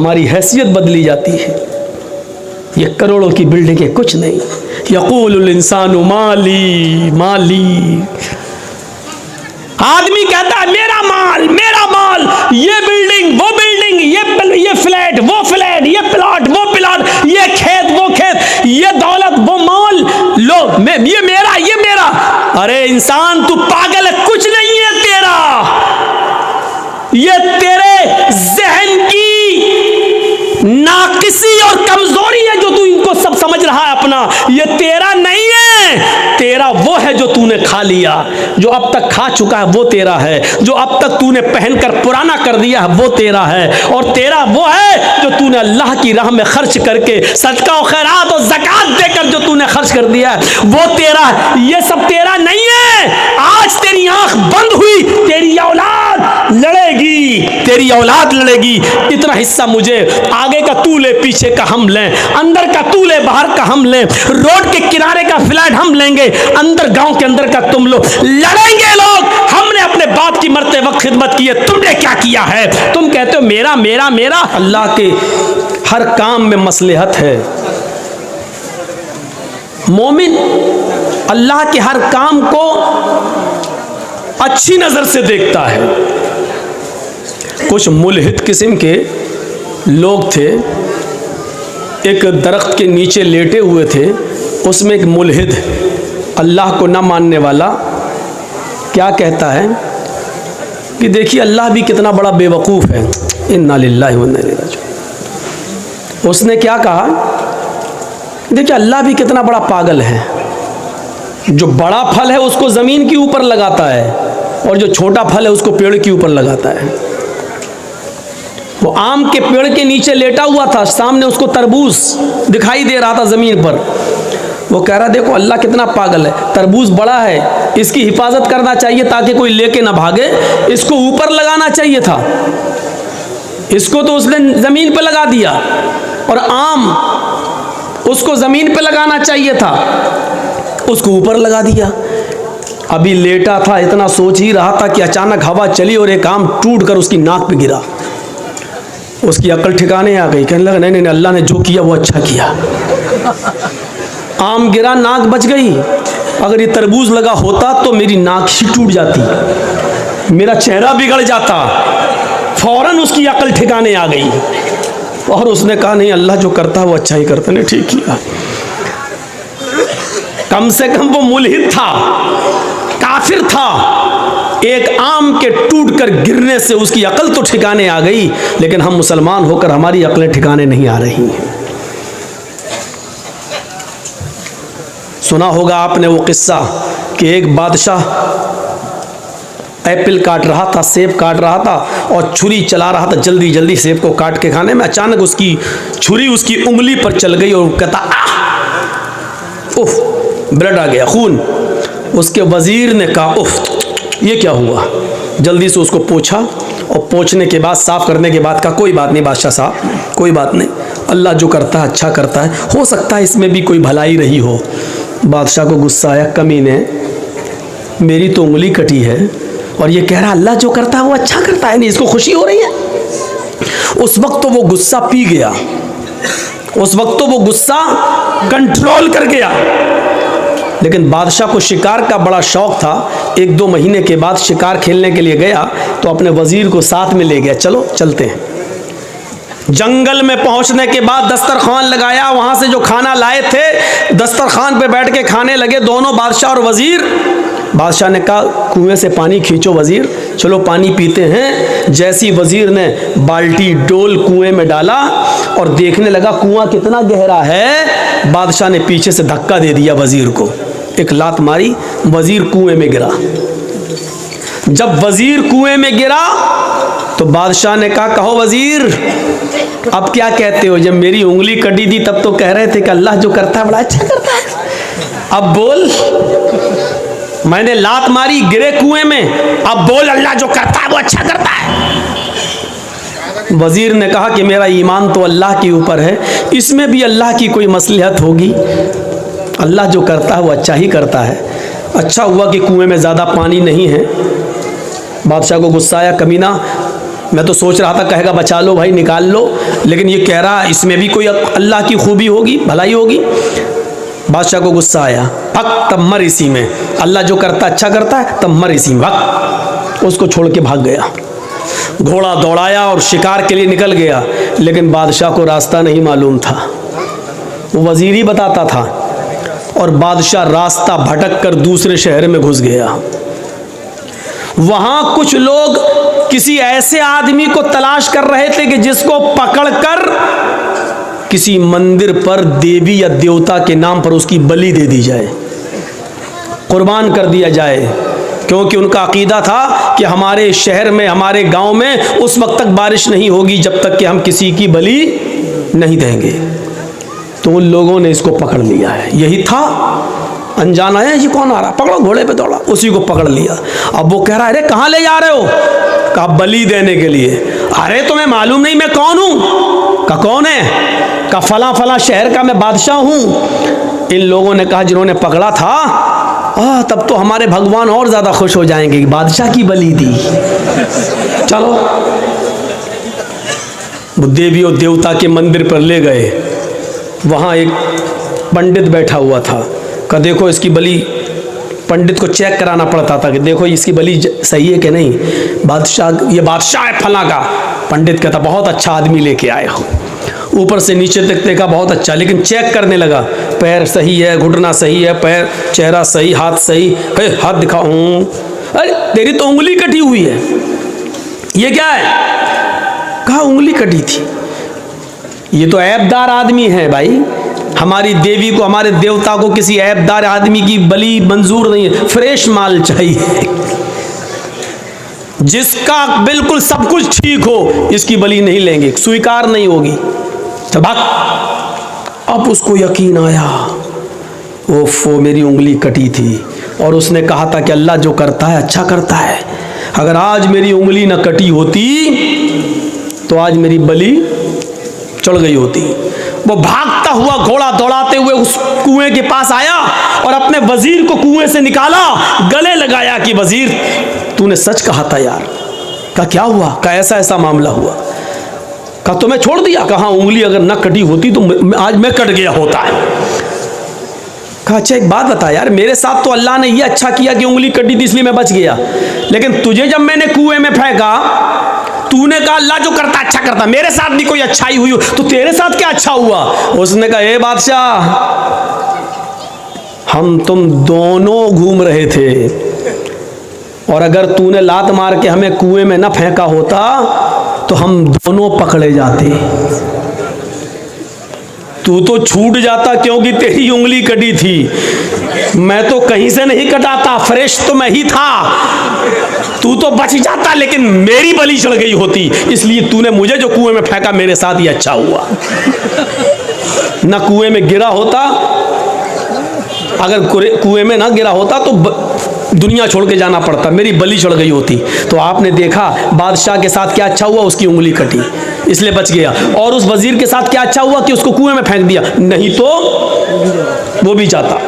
हमारी हैसियत बदली जाती है। ये करोड़ों की बिल्डिंगें कुछ नहीं। यक़ूलुल इंसानु माली माली, आदमी कहता है मेरा माल, ये बिल्डिंग वो बिल्डिंग, ये फ्लैट वो फ्लैट, ये प्लॉट वो प्लॉट, ये खेत वो खेत, ये दौलत वो माल, लो ये मेरा। अरे इंसान तू पागल है, कुछ नहीं है तेरा। ये तेरे जहन की नाकिसी और कमजोरी है जो तू इनको सब समझ रहा है अपना। ये तेरा नहीं है, तेरा वो है जो तूने खा लिया, जो अब तक खा चुका है वो तेरा है, जो अब तक तूने पहनकर पुराना कर दिया है वो तेरा है, और तेरा वो है जो तूने अल्लाह की राह में खर्च करके सदका और खैरात और ज़कात देकर जो तूने खर्च कर दिया है वो तेरा है। ये सब तेरा नहीं है। आज तेरी आंख बंद हुई, तेरी औलाद लड़ेगी, इतना हिस्सा मुझे, आगे का तू ले, पीछे का हम लें, अंदर का तू ले, बाहर का हम लें, रोड के किनारे का फ्लैट हम लेंगे, अंदर गांव के अंदर का तुम लोग लड़ेंगे। लोग हमने अपने बाप की मरते वक्त खिदमत की है, तुमने क्या किया है? तुम कहते हो मेरा मेरा मेरा। अल्लाह के हर काम में मसलहत है। मोमिन अल्लाह के हर काम को अच्छी नजर से देखता है। कुछ मुल्हिद किस्म के लोग थे, एक दरख्त के नीचे लेटे हुए थे, उसमें एक मुल्हिद अल्लाह को न मानने वाला क्या कहता है कि देखिए अल्लाह भी कितना बड़ा बेवकूफ़ है। इन्ना लिल्लाहि व इन्ना इलैहि राजिऊन। उसने क्या कहा, देखिए अल्लाह भी कितना बड़ा पागल है। जो बड़ा फल है उसको ज़मीन के ऊपर लगाता है, और जो छोटा फल है उसको पेड़ के ऊपर लगाता है। वो आम के पेड़ के नीचे लेटा हुआ था, सामने उसको तरबूज दिखाई दे रहा था ज़मीन पर। वो कह रहा देखो अल्लाह कितना पागल है, तरबूज बड़ा है, इसकी हिफाजत करना चाहिए ताकि कोई लेके ना भागे, इसको ऊपर लगाना चाहिए था, इसको तो उसने ज़मीन पे लगा दिया। और आम उसको ज़मीन पे लगाना चाहिए था, उसको ऊपर लगा दिया। अभी लेटा था, इतना सोच ही रहा था कि अचानक हवा चली और एक आम टूट कर उसकी नाक पे गिरा। उसकी अकल ठिकाने आ गई, कहने लगा नहीं नहीं अल्लाह ने जो किया वो अच्छा किया। आम गिरा, नाक बच गई। अगर ये तरबूज लगा होता तो मेरी नाक ही टूट जाती, मेरा चेहरा बिगड़ जाता। फौरन उसकी अकल ठिकाने आ गई और उसने कहा नहीं अल्लाह जो करता है वो अच्छा ही करता। ने ठीक किया। कम से कम वो मुल्हिद था, काफिर था। एक आम के टूटकर गिरने से उसकी अकल तो ठिकाने आ गई, लेकिन हम मुसलमान होकर हमारी अकलें ठिकाने नहीं आ रही हैं। सुना होगा आपने वो किस्सा कि एक बादशाह एप्पल काट रहा था, सेब काट रहा था, और छुरी चला रहा था जल्दी जल्दी सेब को काट के खाने में। अचानक उसकी छुरी उसकी उंगली पर चल गई और कहता उफ, ब्लड आ गया, खून। उसके वजीर ने कहा उफ, ये क्या हुआ? जल्दी से उसको पोंछा, और पोंछने के बाद, साफ करने के बाद कहा कोई बात नहीं बादशाह साहब, कोई बात नहीं, अल्लाह जो करता है अच्छा करता है, हो सकता है इसमें भी कोई भलाई रही हो। बादशाह को गुस्सा आया, कमीने मेरी तो उंगली कटी है और ये कह रहा अल्लाह जो करता है वो अच्छा करता है, नहीं इसको खुशी हो रही है। उस वक्त तो वो गुस्सा पी गया, उस वक्त तो वो गुस्सा कंट्रोल कर गया। लेकिन बादशाह को शिकार का बड़ा शौक था। 1-2 महीने के बाद शिकार खेलने के लिए गया तो अपने वजीर को साथ में ले गया, चलो चलते हैं। जंगल में पहुंचने के बाद दस्तरखान लगाया, वहां से जो खाना लाए थे दस्तरखान पे बैठ के खाने लगे दोनों, बादशाह और वजीर। बादशाह ने कहा कुएं से पानी खींचो वजीर, चलो पानी पीते हैं। जैसी वजीर ने बाल्टी डोल कुएं में डाला और देखने लगा कुआं कितना गहरा है, बादशाह ने पीछे से धक्का दे दिया वजीर को, एक लात मारी, वजीर कुएं में गिरा। जब वजीर कुएं में गिरा तो बादशाह ने कहा कहो वजीर अब क्या कहते हो? जब मेरी उंगली कटी थी तब तो कह रहे थे कि अल्लाह जो करता है बड़ा अच्छा करता है, अब बोल मैंने लात मारी गिरे कुएं में, अब बोल अल्लाह जो करता है वो अच्छा करता है। वजीर ने कहा कि मेरा ईमान तो अल्लाह के ऊपर है, इसमें भी अल्लाह की कोई मसलहत होगी, अल्लाह जो करता है वो अच्छा ही करता है। अच्छा हुआ कि कुएं में ज़्यादा पानी नहीं है। बादशाह को गुस्सा आया, कमीना मैं तो सोच रहा था कहेगा बचा लो भाई, निकाल लो, लेकिन ये कह रहा इसमें भी कोई अल्लाह की खूबी होगी, भलाई होगी। बादशाह को गुस्सा आया, भग तब मर इसी में, अल्लाह जो करता अच्छा करता है, तब मर इसी में, भग। उसको छोड़ के भाग गया। घोड़ा दौड़ाया और शिकार के लिए निकल गया, लेकिन बादशाह को रास्ता नहीं मालूम था, वो वजीर ही बताता था, और बादशाह रास्ता भटक कर दूसरे शहर में घुस गया। वहां कुछ लोग किसी ऐसे आदमी को तलाश कर रहे थे कि जिसको पकड़कर किसी मंदिर पर देवी या देवता के नाम पर उसकी बलि दे दी जाए, कुर्बान कर दिया जाए, क्योंकि उनका अकीदा था कि हमारे शहर में, हमारे गांव में उस वक्त तक बारिश नहीं होगी जब तक कि हम किसी की बलि नहीं देंगे। तो उन लोगों ने इसको पकड़ लिया है। यही था, अनजाना है, ये कौन आ रहा, पकड़ो, घोड़े पे दौड़ा, उसी को पकड़ लिया। अब वो कह रहा है अरे कहाँ ले जा रहे हो? कहा बलि देने के लिए। अरे तुम्हें मालूम नहीं मैं कौन हूँ? कहा कौन है? कहा फला फला शहर का मैं बादशाह हूँ। इन लोगों ने कहा जिन्होंने पकड़ा था, तब तो हमारे भगवान और ज्यादा खुश हो जाएंगे कि बादशाह की बलि दी। चलो, देवी और देवता के मंदिर पर ले गए। वहाँ एक पंडित बैठा हुआ था। कहा देखो इसकी बलि, पंडित को चेक कराना पड़ता था कि देखो इसकी बलि सही है कि नहीं। बादशाह, ये बादशाह है फला का। पंडित कहता बहुत अच्छा आदमी लेके आए हो। ऊपर से नीचे तक देखा बहुत अच्छा, लेकिन चेक करने लगा, पैर सही है, घुटना सही है, पैर, चेहरा सही, हाथ सही है, हाथ दिखाऊं, अरे तेरी तो उंगली कटी हुई है, ये क्या है? कहा उंगली कटी थी। ये तो ऐबदार आदमी है भाई, हमारी देवी को, हमारे देवता को किसी ऐबदार आदमी की बलि मंजूर नहीं है, फ्रेश माल चाहिए, जिसका बिल्कुल सब कुछ ठीक हो, इसकी बलि नहीं लेंगे, स्वीकार नहीं होगी। तो भाग। अब उसको यकीन आया, ओफो मेरी उंगली कटी थी और उसने कहा था कि अल्लाह जो करता है अच्छा करता है। अगर आज मेरी उंगली न कटी होती तो आज मेरी बलि चढ़ गई होती। वो भागता हुआ घोड़ा दौड़ाते हुए उस कुएं के पास आया और अपने वजीर को कुएं से निकाला, गले लगाया कि वजीर तूने सच कहा था यार। कहा क्या हुआ? कहा ऐसा ऐसा मामला हुआ। कहा तुम्हें छोड़ दिया? कहा उंगली अगर न कटी होती तो आज मैं कट गया होता है। कहा अच्छा एक बात बता यार, मेरे साथ तो अल्लाह ने ये अच्छा किया कि उंगली कटी थी इसलिए मैं बच गया, लेकिन तुझे जब मैंने कुएं में फेंका तूने कहा अल्लाह जो करता अच्छा करता, मेरे साथ भी कोई अच्छाई हुई हो तो तेरे साथ क्या अच्छा हुआ? उसने कहा ए बादशाह, हम तुम दोनों घूम रहे थे और अगर तूने लात मार के हमें कुएं में न फेंका होता तो हम दोनों पकड़े जाते। तू तो छूट जाता क्योंकि तेरी उंगली कटी थी, मैं तो कहीं से नहीं कटाता, फ्रेश तो मैं ही था। तू तो बच जाता लेकिन मेरी बलि चढ़ गई होती, इसलिए तूने मुझे जो कुएं में फेंका मेरे साथ ही अच्छा हुआ। ना कुएं में गिरा होता, अगर कुएं में ना गिरा होता तो दुनिया छोड़ के जाना पड़ता, मेरी बलि चढ़ गई होती। तो आपने देखा बादशाह के साथ क्या अच्छा हुआ, उसकी उंगली कटी इसलिए बच गया। और उस वजीर के साथ क्या अच्छा हुआ कि उसको कुएं में फेंक दिया, नहीं तो वो भी जाता।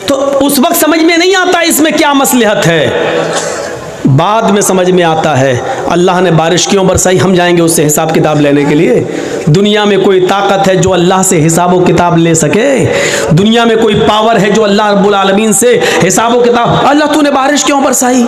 तो उस वक्त समझ में नहीं आता इसमें क्या मसलहत है, बाद में समझ में आता है। अल्लाह ने बारिश क्यों बरसाई, हम जाएंगे उससे हिसाब किताब लेने के लिए। दुनिया में कोई ताकत है जो अल्लाह से हिसाब किताब ले सके? दुनिया में कोई पावर है जो अल्लाह रब्बुल आलमीन से हिसाब किताब? अल्लाह तूने बारिश क्यों बरसाई?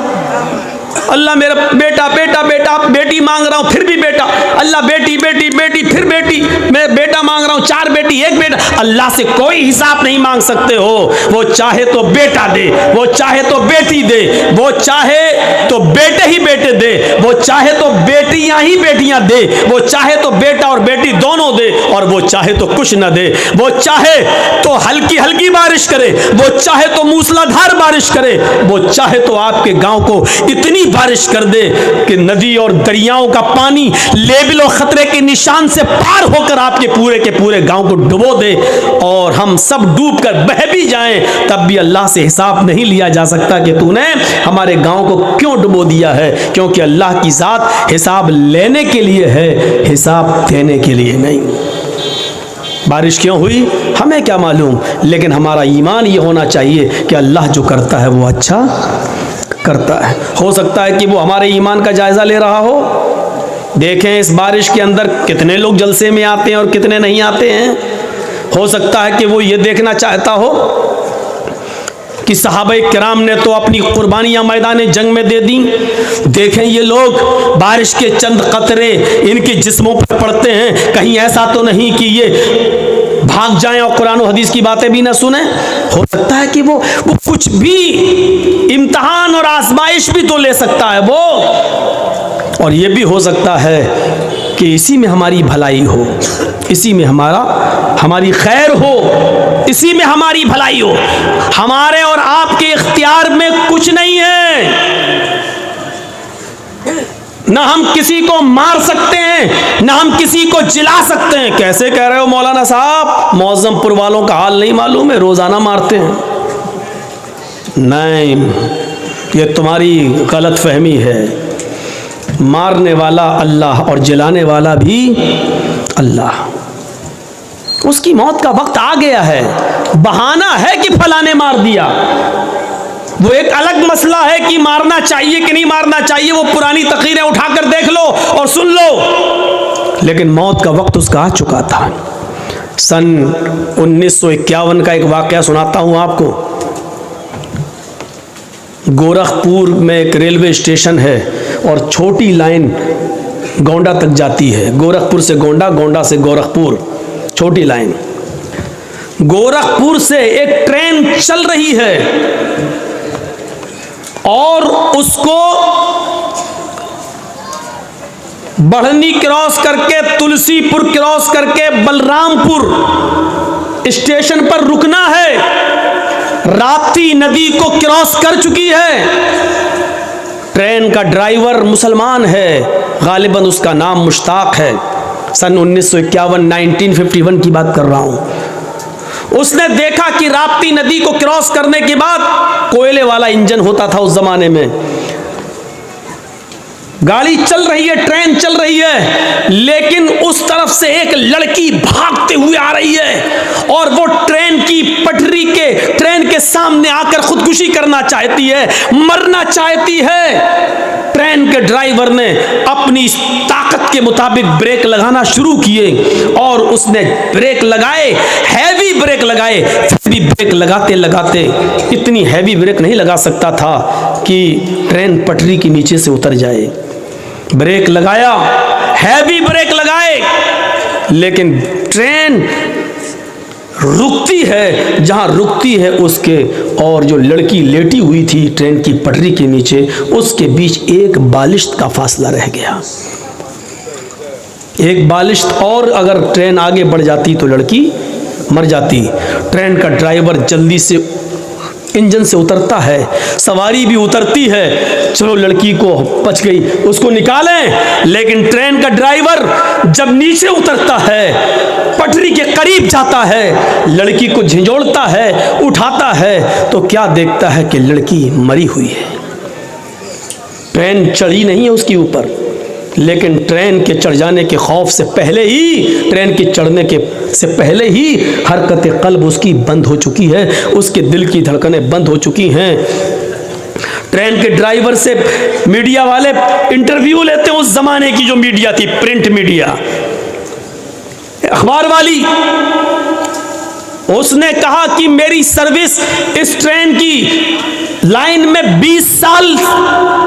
अल्लाह मेरा बेटा बेटा बेटा, बेटी मांग रहा हूं फिर भी बेटा। अल्लाह बेटी बेटी बेटी फिर बेटी, मैं बेटा मांग रहा हूं, 4 बेटी 1 बेटा। अल्लाह से कोई हिसाब नहीं मांग सकते हो। वो चाहे तो बेटा दे, वो चाहे तो बेटी दे, वो चाहे तो बेटे ही बेटे दे, वो चाहे तो बेटियां ही बेटियां दे, वो चाहे तो बेटा और बेटी दोनों दे, और वो चाहे तो कुछ न दे। वो चाहे तो हल्की हल्की बारिश करे, वो चाहे तो मूसलाधार बारिश करे, वो चाहे तो आपके गांव को इतनी बारिश कर दे कि नदी और दरियाओं का पानी लेवल और खतरे के निशान से पार होकर आपके पूरे के पूरे गांव को डुबो दे और हम सब डूबकर बह भी जाएं, तब भी अल्लाह से हिसाब नहीं लिया जा सकता कि तूने हमारे गांव को क्यों डुबो दिया है। क्योंकि अल्लाह की जात हिसाब लेने के लिए है, हिसाब देने के लिए नहीं। बारिश क्यों हुई हमें क्या मालूम, लेकिन हमारा ईमान ये होना चाहिए कि अल्लाह जो करता है वो अच्छा करता है। हो सकता है कि वो हमारे ईमान का जायजा ले रहा हो, देखें इस बारिश के अंदर कितने लोग जलसे में आते हैं और कितने नहीं आते हैं। हो सकता है कि वो ये देखना चाहता हो कि सहाबा किराम ने तो अपनी कुर्बानियां मैदान जंग में दे दी। देखें ये लोग बारिश के चंद कतरे इनके जिस्मों पर पड़ते हैं, कहीं ऐसा तो नहीं कि ये भाग जाएं और कुरान और हदीस की बातें भी ना सुने। हो सकता है कि वो कुछ भी इम्तिहान और आजमाइश भी तो ले सकता है वो, और ये भी हो सकता है कि इसी में हमारी भलाई हो, इसी में हमारी खैर हो, इसी में हमारी भलाई हो। हमारे और आपके इख्तियार में कुछ नहीं है। ना हम किसी को मार सकते हैं, ना हम किसी को जिला सकते हैं। कैसे कह रहे हो मौलाना साहब, मौजमपुर वालों का हाल नहीं मालूम है, रोजाना मारते हैं। नहीं, ये तुम्हारी गलत फहमी है। मारने वाला अल्लाह और जलाने वाला भी अल्लाह। उसकी मौत का वक्त आ गया है, बहाना है कि फलाने मार दिया। वो एक अलग मसला है कि मारना चाहिए कि नहीं मारना चाहिए, वो पुरानी तकरीरें उठाकर देख लो और सुन लो, लेकिन मौत का वक्त उसका आ चुका था। सन 1951 का एक वाकया सुनाता हूं आपको। गोरखपुर में एक रेलवे स्टेशन है और छोटी लाइन गोंडा तक जाती है। गोरखपुर से गोंडा, गोंडा से गोरखपुर, छोटी लाइन। गोरखपुर से एक ट्रेन चल रही है और उसको बढ़नी क्रॉस करके, तुलसीपुर क्रॉस करके बलरामपुर स्टेशन पर रुकना है। राप्ती नदी को क्रॉस कर चुकी है। ट्रेन का ड्राइवर मुसलमान है, गालिबन उसका नाम मुश्ताक है। सन 1951 1951 की बात कर रहा हूं। उसने देखा कि राप्ती नदी को क्रॉस करने के बाद कोयले वाला इंजन होता था उस जमाने में। गाड़ी चल रही है, ट्रेन चल रही है, लेकिन उस तरफ से एक लड़की भागते हुए आ रही है और वो ट्रेन की पटरी के, ट्रेन के सामने आकर खुदकुशी करना चाहती है, मरना चाहती है। ट्रेन के ड्राइवर ने अपनी ताकत के मुताबिक ब्रेक लगाना शुरू किए और उसने ब्रेक लगाए, हैवी ब्रेक लगाए। फिर भी ब्रेक लगाते लगाते इतनी हैवी ब्रेक नहीं लगा सकता था कि ट्रेन पटरी के नीचे से उतर जाए। ब्रेक लगाया, हैवी ब्रेक लगाए, लेकिन ट्रेन रुकती है जहां रुकती है उसके और जो लड़की लेटी हुई थी ट्रेन की पटरी के नीचे, उसके बीच एक बालिश्त का फासला रह गया। एक बालिश्त और अगर ट्रेन आगे बढ़ जाती तो लड़की मर जाती। ट्रेन का ड्राइवर जल्दी से इंजन से उतरता है, सवारी भी उतरती है, चलो लड़की को बच गई, उसको निकालें। लेकिन ट्रेन का ड्राइवर जब नीचे उतरता है, पटरी के करीब जाता है, लड़की को झिंझोड़ता है, उठाता है, तो क्या देखता है कि लड़की मरी हुई है। ट्रेन चढ़ी नहीं है उसके ऊपर, लेकिन ट्रेन के चढ़ जाने के खौफ से पहले ही, ट्रेन के चढ़ने के से पहले ही हरकत कल्ब उसकी बंद हो चुकी है, उसके दिल की धड़कनें बंद हो चुकी हैं। ट्रेन के ड्राइवर से मीडिया वाले इंटरव्यू लेते हैं, उस जमाने की जो मीडिया थी, प्रिंट मीडिया, अखबार वाली। उसने कहा कि मेरी सर्विस इस ट्रेन की लाइन में 20 साल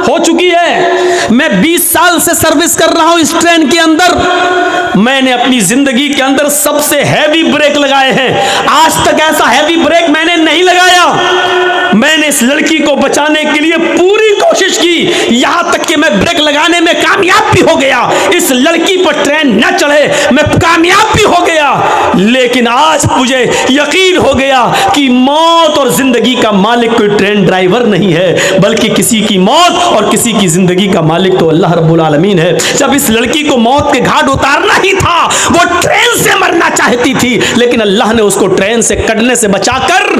हो चुकी है, मैं 20 साल से सर्विस कर रहा हूं इस ट्रेन के अंदर। मैंने अपनी जिंदगी के अंदर सबसे हैवी ब्रेक लगाए हैं, आज तक ऐसा हैवी ब्रेक मैंने नहीं लगाया। मैंने इस लड़की को बचाने के लिए पूरी कोशिश की, यहां तक कि मैं ब्रेक लगाने में कामयाब भी हो गया। इस लड़की पर ट्रेन न चढ़े मैं कामयाब भी हो गया, लेकिन आज मुझे यकीन हो गया कि मौत और जिंदगी का मालिक कोई ट्रेन ड्राइवर नहीं है, बल्कि किसी की मौत और किसी की जिंदगी का मालिक तो अल्लाह रब्बुल आलमीन है। जब इस लड़की को मौत के घाट उतारना ही था, वो ट्रेन से मरना चाहती थी, लेकिन अल्लाह ने उसको ट्रेन से कटने से बचाकर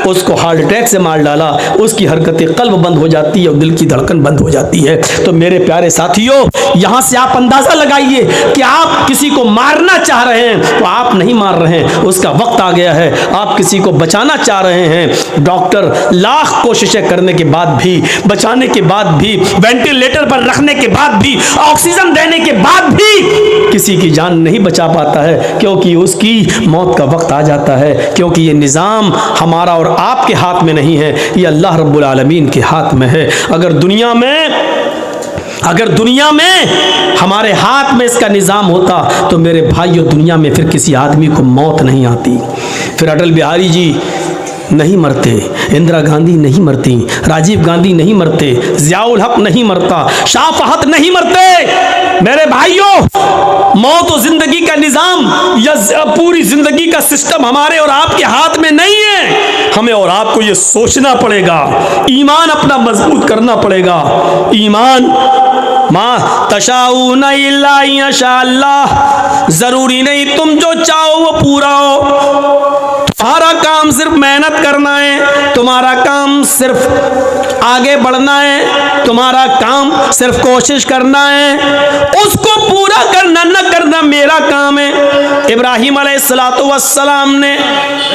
उसको हार्ट अटैक से मार डाला, उसकी हरकतें कल्ब बंद हो जाती है और दिल की धड़कन बंद हो जाती है। तो मेरे प्यारे साथियों, यहां से आप अंदाजा लगाइए कि आप किसी को मारना चाह रहे हैं तो आप नहीं मार रहे हैं, उसका वक्त आ गया है। आप किसी को बचाना चाह रहे हैं, डॉक्टर लाख कोशिशें करने के बाद भी, बचाने के बाद भी, वेंटिलेटर पर रखने के बाद भी, ऑक्सीजन देने के बाद भी किसी की जान नहीं बचा पाता है, क्योंकि उसकी मौत का वक्त आ जाता है। क्योंकि ये निज़ाम हमारा और आपके हाथ में नहीं है, ये अल्लाह रब्बुल आलमीन के हाथ में है। अगर दुनिया में हमारे हाथ में इसका निज़ाम होता तो मेरे भाइयों, दुनिया में फिर किसी आदमी को मौत नहीं आती। फिर अटल बिहारी जी नहीं मरते, इंदिरा गांधी नहीं मरती, राजीव गांधी नहीं मरते, ज़ियाउल हक नहीं मरता, शाह फहद नहीं मरते। मेरे भाइयों, मौत और जिंदगी का निज़ाम या पूरी जिंदगी का सिस्टम हमारे और आपके हाथ में नहीं है। हमें और आपको ये सोचना पड़ेगा, ईमान अपना मजबूत करना पड़ेगा। ईमान मा तशाऊन इल्ला इंशाअल्लाह, जरूरी नहीं तुम जो चाहो वो पूरा हो। तुम्हारा काम सिर्फ मेहनत करना है, तुम्हारा काम सिर्फ आगे बढ़ना है, तुम्हारा काम सिर्फ कोशिश करना है, उसको पूरा करना न करना मेरा काम है। इब्राहिम अलैहिस्सलातु वस्सलाम ने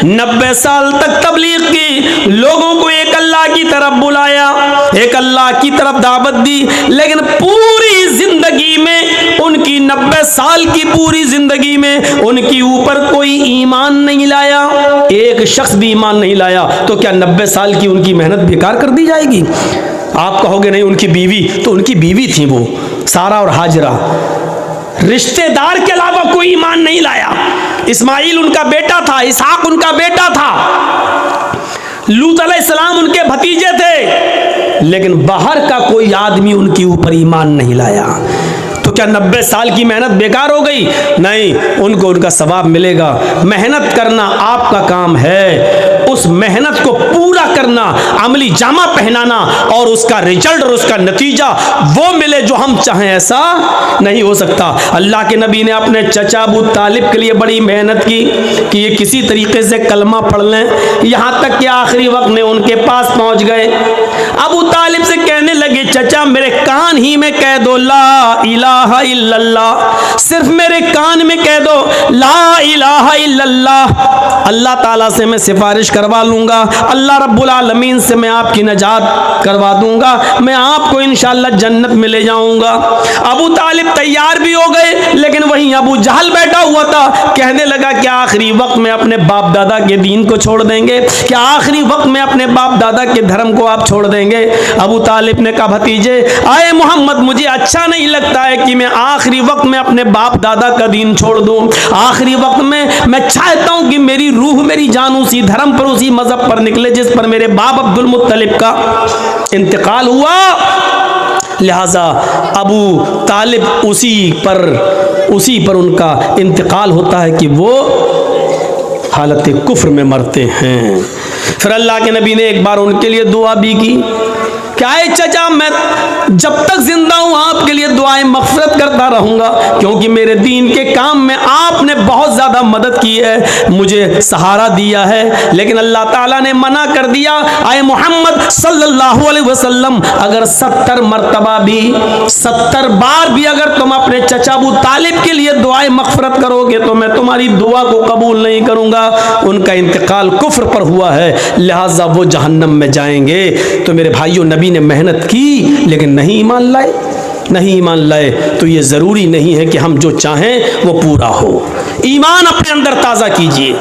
90 साल तक तबलीग की, लोगों को एक अल्लाह की तरफ बुलाया, एक अल्लाह की तरफ दावत दी, लेकिन पूरी जिंदगी में, उनकी 90 साल की पूरी जिंदगी में उनकी ऊपर कोई ईमान नहीं लाया, एक शख्स भी ईमान नहीं लाया। तो क्या 90 साल की उनकी मेहनत बेकार कर दी जाएगी? आप कहोगे नहीं उनकी बीवी, तो उनकी बीवी थी वो सारा और हाजरा, रिश्तेदार के अलावा कोई ईमान नहीं लाया। इस्माइल उनका बेटा था, इसहाक उनका बेटा था, लूत अलैहिस्सलाम उनके भतीजे थे, लेकिन बाहर का कोई आदमी उनके ऊपर ईमान नहीं लाया। तो क्या 90 साल की मेहनत बेकार हो गई? नहीं, उनको उनका सवाब मिलेगा। मेहनत करना आपका काम है, उस मेहनत को पूरा करना, अमली जामा पहनाना और उसका रिजल्ट और उसका नतीजा वो मिले जो हम चाहें, ऐसा नहीं हो सकता। अल्लाह के नबी ने अपने चचा अबू तालिब के लिए बड़ी मेहनत की कि ये किसी तरीके से कलमा पढ़ लें, यहाँ तक कि आखिरी वक्त में उनके पास पहुँच गए। अबू तालिब से कहने लगे, चचा मेरे कान ही में कह दो ला इलाहा इल्लल्लाह, सिर्फ मेरे कान में कह दो ला इलाहा इल्लल्लाह, अल्लाह ताला से मैं सिफारिश करवा लूंगा, अल्लाह रब्बुल आलमीन से मैं आपकी नजात करवा दूंगा, मैं आपको इंशाअल्लाह जन्नत में ले जाऊंगा। अबू तालिब तैयार भी हो गए, लेकिन वहीं अबू जहल बैठा हुआ था, कहने लगा क्या आखिरी वक्त में अपने बाप दादा के दीन को छोड़ देंगे? क्या आखिरी वक्त में अपने बाप दादा के धर्म को आप छोड़ देंगे? अबू तालिब ने कहा, भतीजे आए मोहम्मद, मुझे अच्छा नहीं लगता है कि मैं आखिरी वक्त में अपने बाप दादा का दीन छोड़ दूं। आखिरी वक्त में मैं चाहता हूं कि मेरी रूह, मेरी जान उसी धर्म पर, उसी मजहब पर निकले जिस पर मेरे बाप अब्दुल मुत्तलिब का इंतकाल हुआ। लिहाजा अबू तालिब उसी पर उनका इंतकाल होता है कि वो हालत कुफ्र में मरते हैं। फिर अल्लाह के नबी ने एक बार उनके लिए दुआ भी की, क्या है चचा, मैं जब तक जिंदा हूं आपके लिए दुआएं मग़फ़िरत करता रहूंगा, क्योंकि मेरे दीन के काम में आपने बहुत ज़्यादा मदद की है, मुझे सहारा दिया है। लेकिन अल्लाह ताला ने मना कर दिया, आए मोहम्मद सल्लल्लाहु अलैहि वसल्लम, अगर 70 मरतबा भी, 70 बार भी अगर तुम अपने चचा अबू तालिब के लिए दुआएं मग़फ़िरत करोगे तो मैं तुम्हारी दुआ को कबूल नहीं करूँगा। उनका इंतकाल कुफ्र पर हुआ है, लिहाजा वो जहन्नम में जाएंगे। तो मेरे भाइयों, नबी ने मेहनत की लेकिन नहीं ईमान लाए, तो ये ज़रूरी नहीं है कि हम जो चाहें वो पूरा हो। ईमान अपने अंदर ताज़ा कीजिए।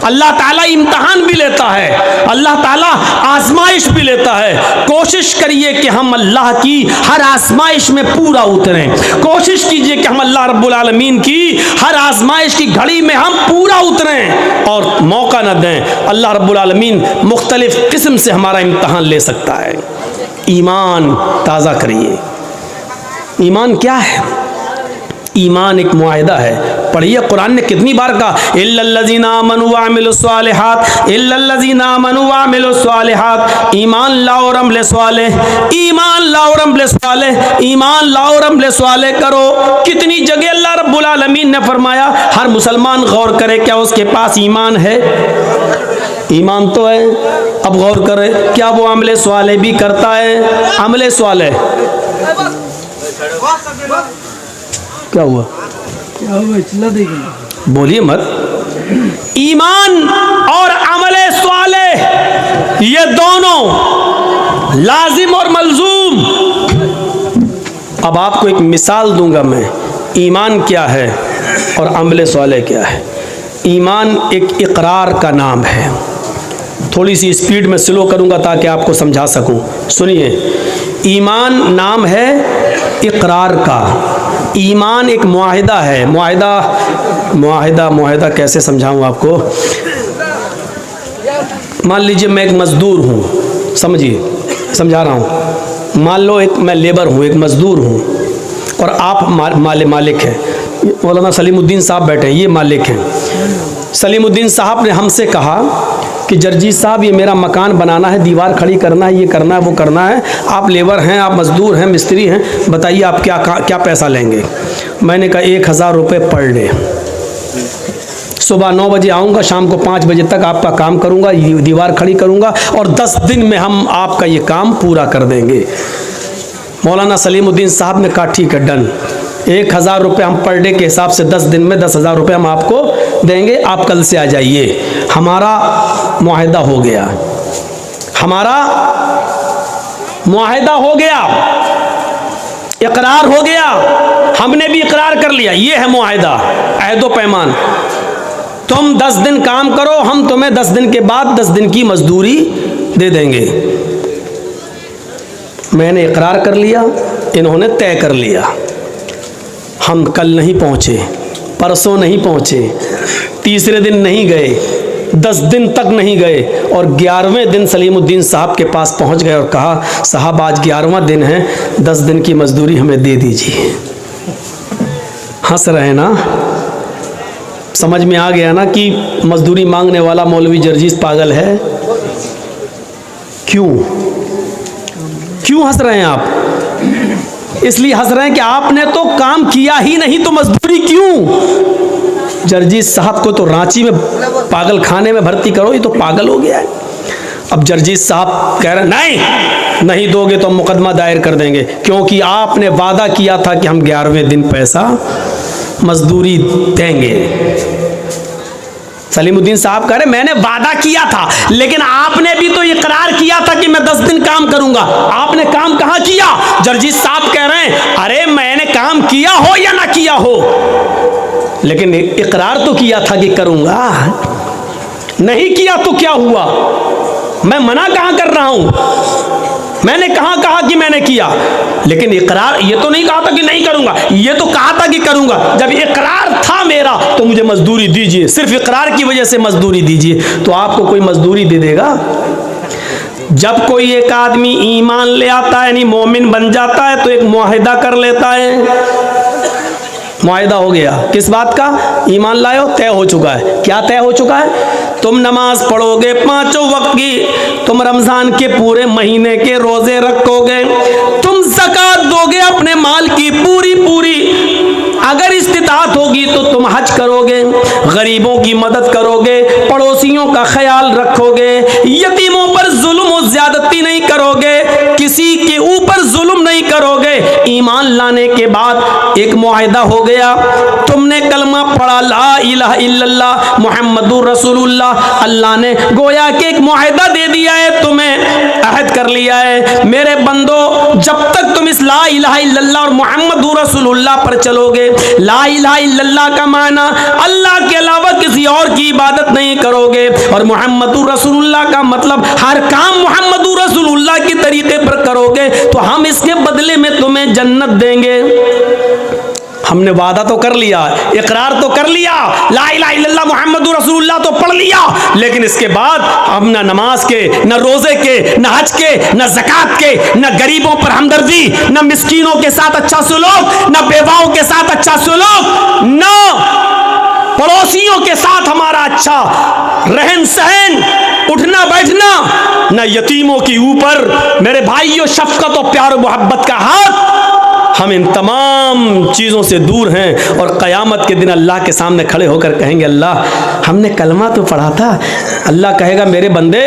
अल्लाह ताला इम्तहान भी लेता है, अल्लाह ताला आजमाइश भी लेता है। कोशिश करिए कि हम अल्लाह की हर आजमाइश में पूरा उतरें। कोशिश कीजिए कि हम अल्लाह रब्बुल आलमीन की हर आजमाइश की घड़ी में हम पूरा उतरें और मौका न दें। अल्लाह रब्बुल आलमीन मुख्तलिफ किस्म से हमारा इम्तहान ले सकता है। ईमान ताज़ा करिए। ईमान क्या है? ईमान एक मुआहिदा है। पढ़िए, कुरान ने कितनी बार कहा, इल्लल्लज़ीना आमनू व अमिलुस्सालिहात, इल्लल्लज़ीना आमनू व अमिलुस्सालिहात, ईमान लाओ और अमल सालेह, ईमान लाओ और अमल सालेह, ईमान लाओ और अमल सालेह करो। कितनी जगह अल्लाह रब्बुल आलमीन ने फरमाया। हर मुसलमान गौर करे, क्या उसके पास ईमान है? ईमान तो है। अब गौर करें, क्या वो अमले स्वाले भी करता है? अमले स्वाले क्या हुआ? बोलिए मत। ईमान और अमले स्वाले ये दोनों लाजिम और मलजूम। अब आपको एक मिसाल दूंगा मैं, ईमान क्या है और अमले स्वाले क्या है। ईमान एक इकरार का नाम है। थोड़ी सी स्पीड में स्लो करूंगा ताकि आपको समझा सकूं। सुनिए, ईमान नाम है इकरार का। ईमान एक मुआहिदा है। मुआहिदा कैसे समझाऊं आपको? मान लीजिए मैं एक मजदूर हूं, समझिए, समझा रहा हूं। मान लो मैं लेबर हूं, एक मजदूर हूं, और आप मालिक हैं। मौलाना सलीमुद्दीन साहब बैठे हैं, ये मालिक हैं। सलीमुद्दीन साहब ने हमसे कहा कि जर्जी साहब ये मेरा मकान बनाना है, दीवार खड़ी करना है, ये करना है, वो करना है। आप लेबर हैं, आप मजदूर हैं, मिस्त्री हैं, बताइए आप क्या पैसा लेंगे? मैंने कहा 1000 रुपये पर डे। सुबह 9 बजे आऊँगा, शाम को 5 बजे तक आपका काम करूँगा, दीवार खड़ी करूँगा, और 10 दिन में हम आपका ये काम पूरा कर देंगे। मौलाना सलीमुद्दीन साहब ने कहा ठीक है, डन। 1000 रुपये हम पर डे के हिसाब से 10 दिन में 10,000 रुपये हम आपको देंगे, आप कल से आ जाइए। हमारा मुआहिदा हो गया, हमारा मुआहिदा हो गया, इकरार हो गया, हमने भी इकरार कर लिया। ये है मुआहिदा, अहदो पैमान। तुम 10 दिन काम करो, हम तुम्हें 10 दिन के बाद 10 दिन की मजदूरी दे देंगे। मैंने इकरार कर लिया, इन्होंने तय कर लिया। हम कल नहीं पहुँचे, परसों नहीं पहुँचे, तीसरे दिन नहीं गए, 10 दिन तक नहीं गए, और 11वें दिन सलीमुद्दीन साहब के पास पहुँच गए और कहा साहब आज 11वां दिन है, 10 दिन की मजदूरी हमें दे दीजिए। हंस रहे ना? समझ में आ गया ना कि मजदूरी मांगने वाला मौलवी जर्जीस पागल है? क्यों हंस रहे हैं आप? इसलिए हंस रहे हैं कि आपने तो काम किया ही नहीं, तो मजदूरी क्यों? जर्जीस साहब को तो रांची में पागल खाने में भर्ती करो, ये तो पागल हो गया है। अब जर्जीस साहब कह रहे नहीं दोगे तो हम मुकदमा दायर कर देंगे, क्योंकि आपने वादा किया था कि हम 11वें दिन पैसा मजदूरी देंगे। सलीमुद्दीन साहब कह रहे मैंने वादा किया था, लेकिन आपने भी तो इकरार किया था कि मैं 10 दिन काम करूंगा। आपने काम कहां किया? जर्जीस साहब कह रहे हैं अरे मैंने काम किया हो या ना किया हो, लेकिन इकरार तो किया था कि करूंगा। नहीं किया तो क्या हुआ? मैं मना कहां कर रहा हूं? मैंने कहा कि मैंने किया, लेकिन इकरार ये तो नहीं कहा था कि नहीं करूंगा, ये तो कहा था कि करूंगा। जब इकरार था मेरा तो मुझे मजदूरी दीजिए, सिर्फ इकरार की वजह से मजदूरी दीजिए। तो आपको कोई मजदूरी दे देगा? जब कोई एक आदमी ईमान ले आता है, यानी मोमिन बन जाता है, तो एक मुआहिदा कर लेता है। मुआहिदा हो गया किस बात का? ईमान लाए हो, तय हो चुका है। क्या तय हो चुका है? तुम नमाज पढ़ोगे 5 वक्त की, तुम रमजान के पूरे महीने के रोजे रखोगे, तुम ज़कात दोगे अपने माल की पूरी, अगर इस्तिताअत होगी तो तुम हज करोगे, गरीबों की मदद करोगे, पड़ोसियों का ख्याल रखोगे, यतीमों पर जुल्म और ज्यादती नहीं करोगे, किसी के ऊपर जुल्म नहीं करोगे। ईमान लाने के बाद एक मुआहिदा हो गया। तुमने कलमा पढ़ा ला इलाहा इल्लल्लाह मुहम्मदुर रसूलुल्लाह, अल्लाह ने गोया के एक मुआहिदा दे दिया है, तुम्हें अहद कर लिया है मेरे बंदो, जब तक तुम इस ला इलाहा इल्लल्लाह और मुहम्मदुर रसूलुल्लाह पर चलोगे। ला इलाहा इल्लल्लाह का माना अल्लाह के अलावा किसी और की इबादत नहीं करोगे, और मुहम्मदुर रसूलुल्लाह का मतलब हर काम मुहम्मदुर रसूलुल्लाह के तरीके पर करोगे, तो हम इसके बदले में तुम्हें जन्नत देंगे। हमने वादा तो कर लिया, इकरार तो कर लिया, ला इलाहा इल्लल्लाह मुहम्मदुर रसूलुल्लाह तो पढ़ लिया, लेकिन इसके बाद हम न नमाज के, न रोजे के, न हज के, न ज़कात के, न गरीबों पर हमदर्दी, न मिस्कीनों के साथ अच्छा सुलूक, न बेवाओं के साथ अच्छा सुलूक, न पड़ोसियों के साथ हमारा अच्छा रहन सहन, उठना बैठना, न यतीमों के ऊपर मेरे भाइयों शफकत और प्यार और मोहब्बत का हाथ हम इन तमाम चीज़ों से दूर हैं और क़यामत के दिन अल्लाह के सामने खड़े होकर कहेंगे अल्लाह हमने कलमा तो पढ़ा था। अल्लाह कहेगा मेरे बंदे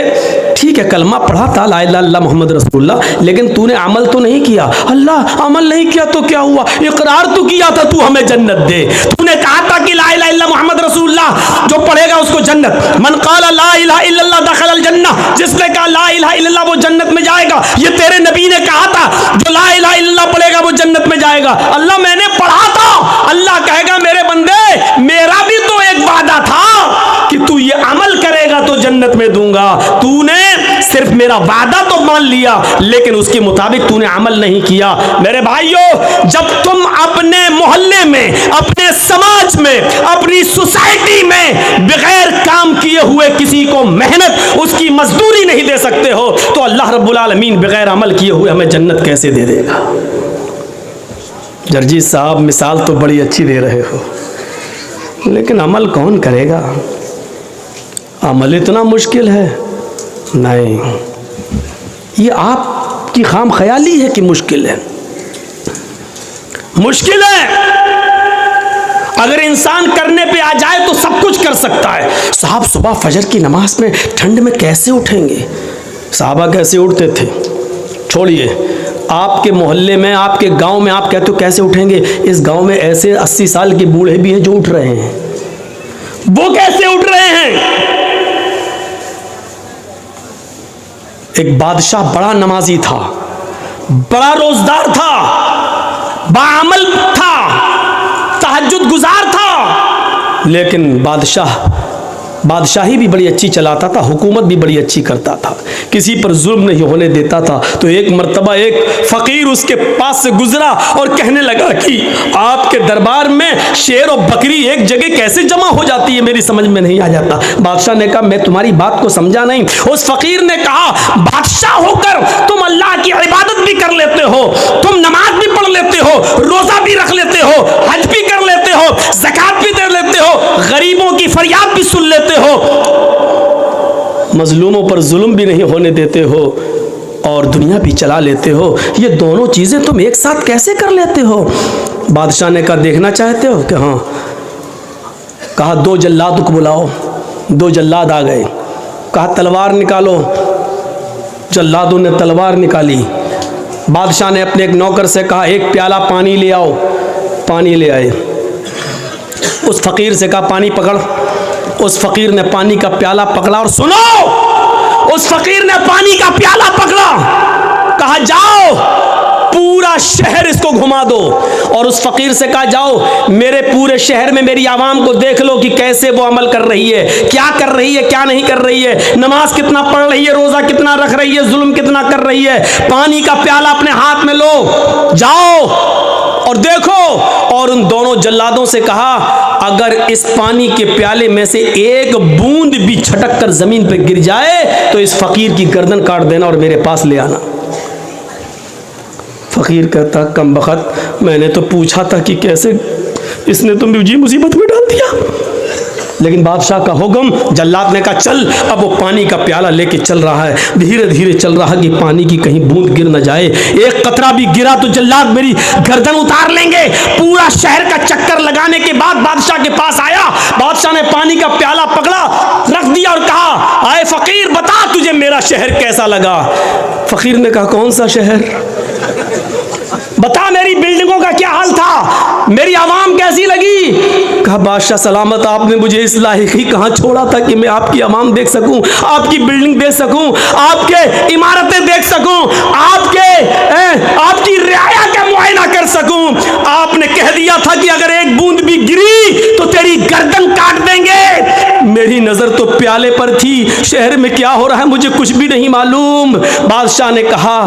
ठीक है कलमा पढ़ा था ला इलाहा इल्लल्लाह मोहम्मद रसूलुल्लाह, लेकिन तूने अमल तो नहीं किया। अल्लाह अमल नहीं किया तो क्या हुआ, इकरार तो किया था तू हमें जन्नत दे, तूने कहा था कि ला इलाहा इल्लल्लाह मोहम्मद रसूलुल्लाह जो पढ़ेगा उसको जन्नत, मन क़ाला ला इलाहा इल्लल्लाह दखलल जन्नह, जिसने कहा ला इलाहा इल्लल्लाह वो जन्नत में जाएगा। ये तेरे नबी ने कहा था जो ला इलाहा इल्लल्लाह पढ़ेगा वो जन्नत में जाएगा। अल्लाह मैंने पढ़ा था। अल्लाह कहेगा मेरे बंदे मेरा भी तो एक वादा था कि तू ये अमल करेगा तो जन्नत में दूंगा। तूने सिर्फ मेरा वादा तो मान लिया लेकिन उसके मुताबिक तूने अमल नहीं किया। मेरे भाइयों जब तुम अपने मोहल्ले में, अपने समाज में, अपनी सोसाइटी में बगैर काम किए हुए किसी को मेहनत उसकी मजदूरी नहीं दे सकते हो तो अल्लाह रब्बुल आलमीन बगैर अमल किए हुए हमें जन्नत कैसे दे देगा। जर्जी साहब मिसाल तो बड़ी अच्छी दे रहे हो लेकिन अमल कौन करेगा, अमल इतना मुश्किल है। नहीं, ये आपकी खाम ख्याली है कि मुश्किल है, मुश्किल है। अगर इंसान करने पे आ जाए तो सब कुछ कर सकता है। साहब सुबह फजर की नमाज में ठंड में कैसे उठेंगे, साहबा कैसे उठते थे छोड़िए, आपके मोहल्ले में, आपके गांव में आप कहते हो कैसे उठेंगे, इस गांव में ऐसे 80 साल के बूढ़े भी हैं जो उठ रहे हैं, वो कैसे उठ रहे हैं। एक बादशाह बड़ा नमाजी था, बड़ा रोजदार था, बाअमल था, तहज्जुद गुजार था, लेकिन बादशाही भी बड़ी अच्छी चलाता था, हुकूमत भी बड़ी अच्छी करता था, किसी पर जुल्म नहीं होने देता था। तो एक मर्तबा एक फ़कीर उसके पास से गुजरा और कहने लगा कि आपके दरबार में शेर और बकरी एक जगह कैसे जमा हो जाती है, मेरी समझ में नहीं आ जाता। बादशाह ने कहा मैं तुम्हारी बात को समझा नहीं। उस फ़कीर ने कहा बादशाह होकर तुम अल्लाह की इबादत भी कर लेते हो, तुम नमाज भी पढ़ लेते हो, रोज़ा भी रख लेते हो, हज भी कर लेते हो, ज़कात भी दे लेते हो, गरीबों की फरियाद भी सुन लेते हो, मजलूमों पर जुल्म भी नहीं होने देते हो और दुनिया भी चला लेते हो, ये दोनों चीज़ें तुम एक साथ कैसे कर लेते हो। बादशाह ने कहा देखना चाहते हो कि हाँ। कहा 2 जल्लाद को बुलाओ। 2 जल्लाद आ गए। कहा तलवार निकालो। जल्लादों ने तलवार निकाली। बादशाह ने अपने एक नौकर से कहा 1 प्याला पानी ले आओ। पानी ले आए। उस फ़कीर से कहा पानी पकड़। उस फ़कीर ने पानी का प्याला पकड़ा और सुनो, उस फ़कीर ने पानी का प्याला पकड़ा, कहा जाओ पूरा शहर इसको घुमा दो। और उस फ़कीर से कहा जाओ मेरे पूरे शहर में मेरी आवाम को देख लो कि कैसे वो अमल कर रही है, क्या कर रही है, क्या नहीं कर रही है, नमाज कितना पढ़ रही है, रोज़ा कितना रख रही है, जुल्म कितना कर रही है। पानी का प्याला अपने हाथ में लो, जाओ और देखो। और उन दोनों जल्लादों से कहा अगर इस पानी के प्याले में से एक बूंद भी छटक कर जमीन पर गिर जाए तो इस फ़कीर की गर्दन काट देना और मेरे पास ले आना। फ़कीर कहता कम बख़त, मैंने तो पूछा था कि कैसे, इसने तो मुझे मुसीबत में डाल दिया। लेकिन बादशाह का हुक्म, जल्लाद ने कहा चल। अब वो पानी का प्याला लेके चल रहा है, धीरे धीरे चल रहा है कि पानी की कहीं बूंद गिर न जाए। एक कतरा भी गिरा तो जल्लाद मेरी गर्दन उतार लेंगे। पूरा शहर का चक्कर लगाने के बाद बादशाह के पास आया। बादशाह ने पानी का प्याला पकड़ा, रख दिया और कहा आए फ़कीर बता तुझे मेरा शहर कैसा लगा। फ़कीर ने कहा कौन सा शहर, बता मेरी बिल्डिंगों का क्या हाल था, मेरी आवाम कैसी लगी। कहा बादशाह सलामत, आपने मुझे इस लायक ही कहाँ छोड़ा था कि मैं आपकी आवाम देख सकूं, आपकी बिल्डिंग देख सकूं, आपके इमारतें देख सकूं, आपकी रियाया का मुआयना कर सकूं। आपने कह दिया था कि अगर एक बूंद भी गिरी तो तेरी गर्दन काट देंगे। मेरी नजर तो प्याले पर थी, शहर में क्या हो रहा है मुझे कुछ भी नहीं मालूम। बादशाह ने कहा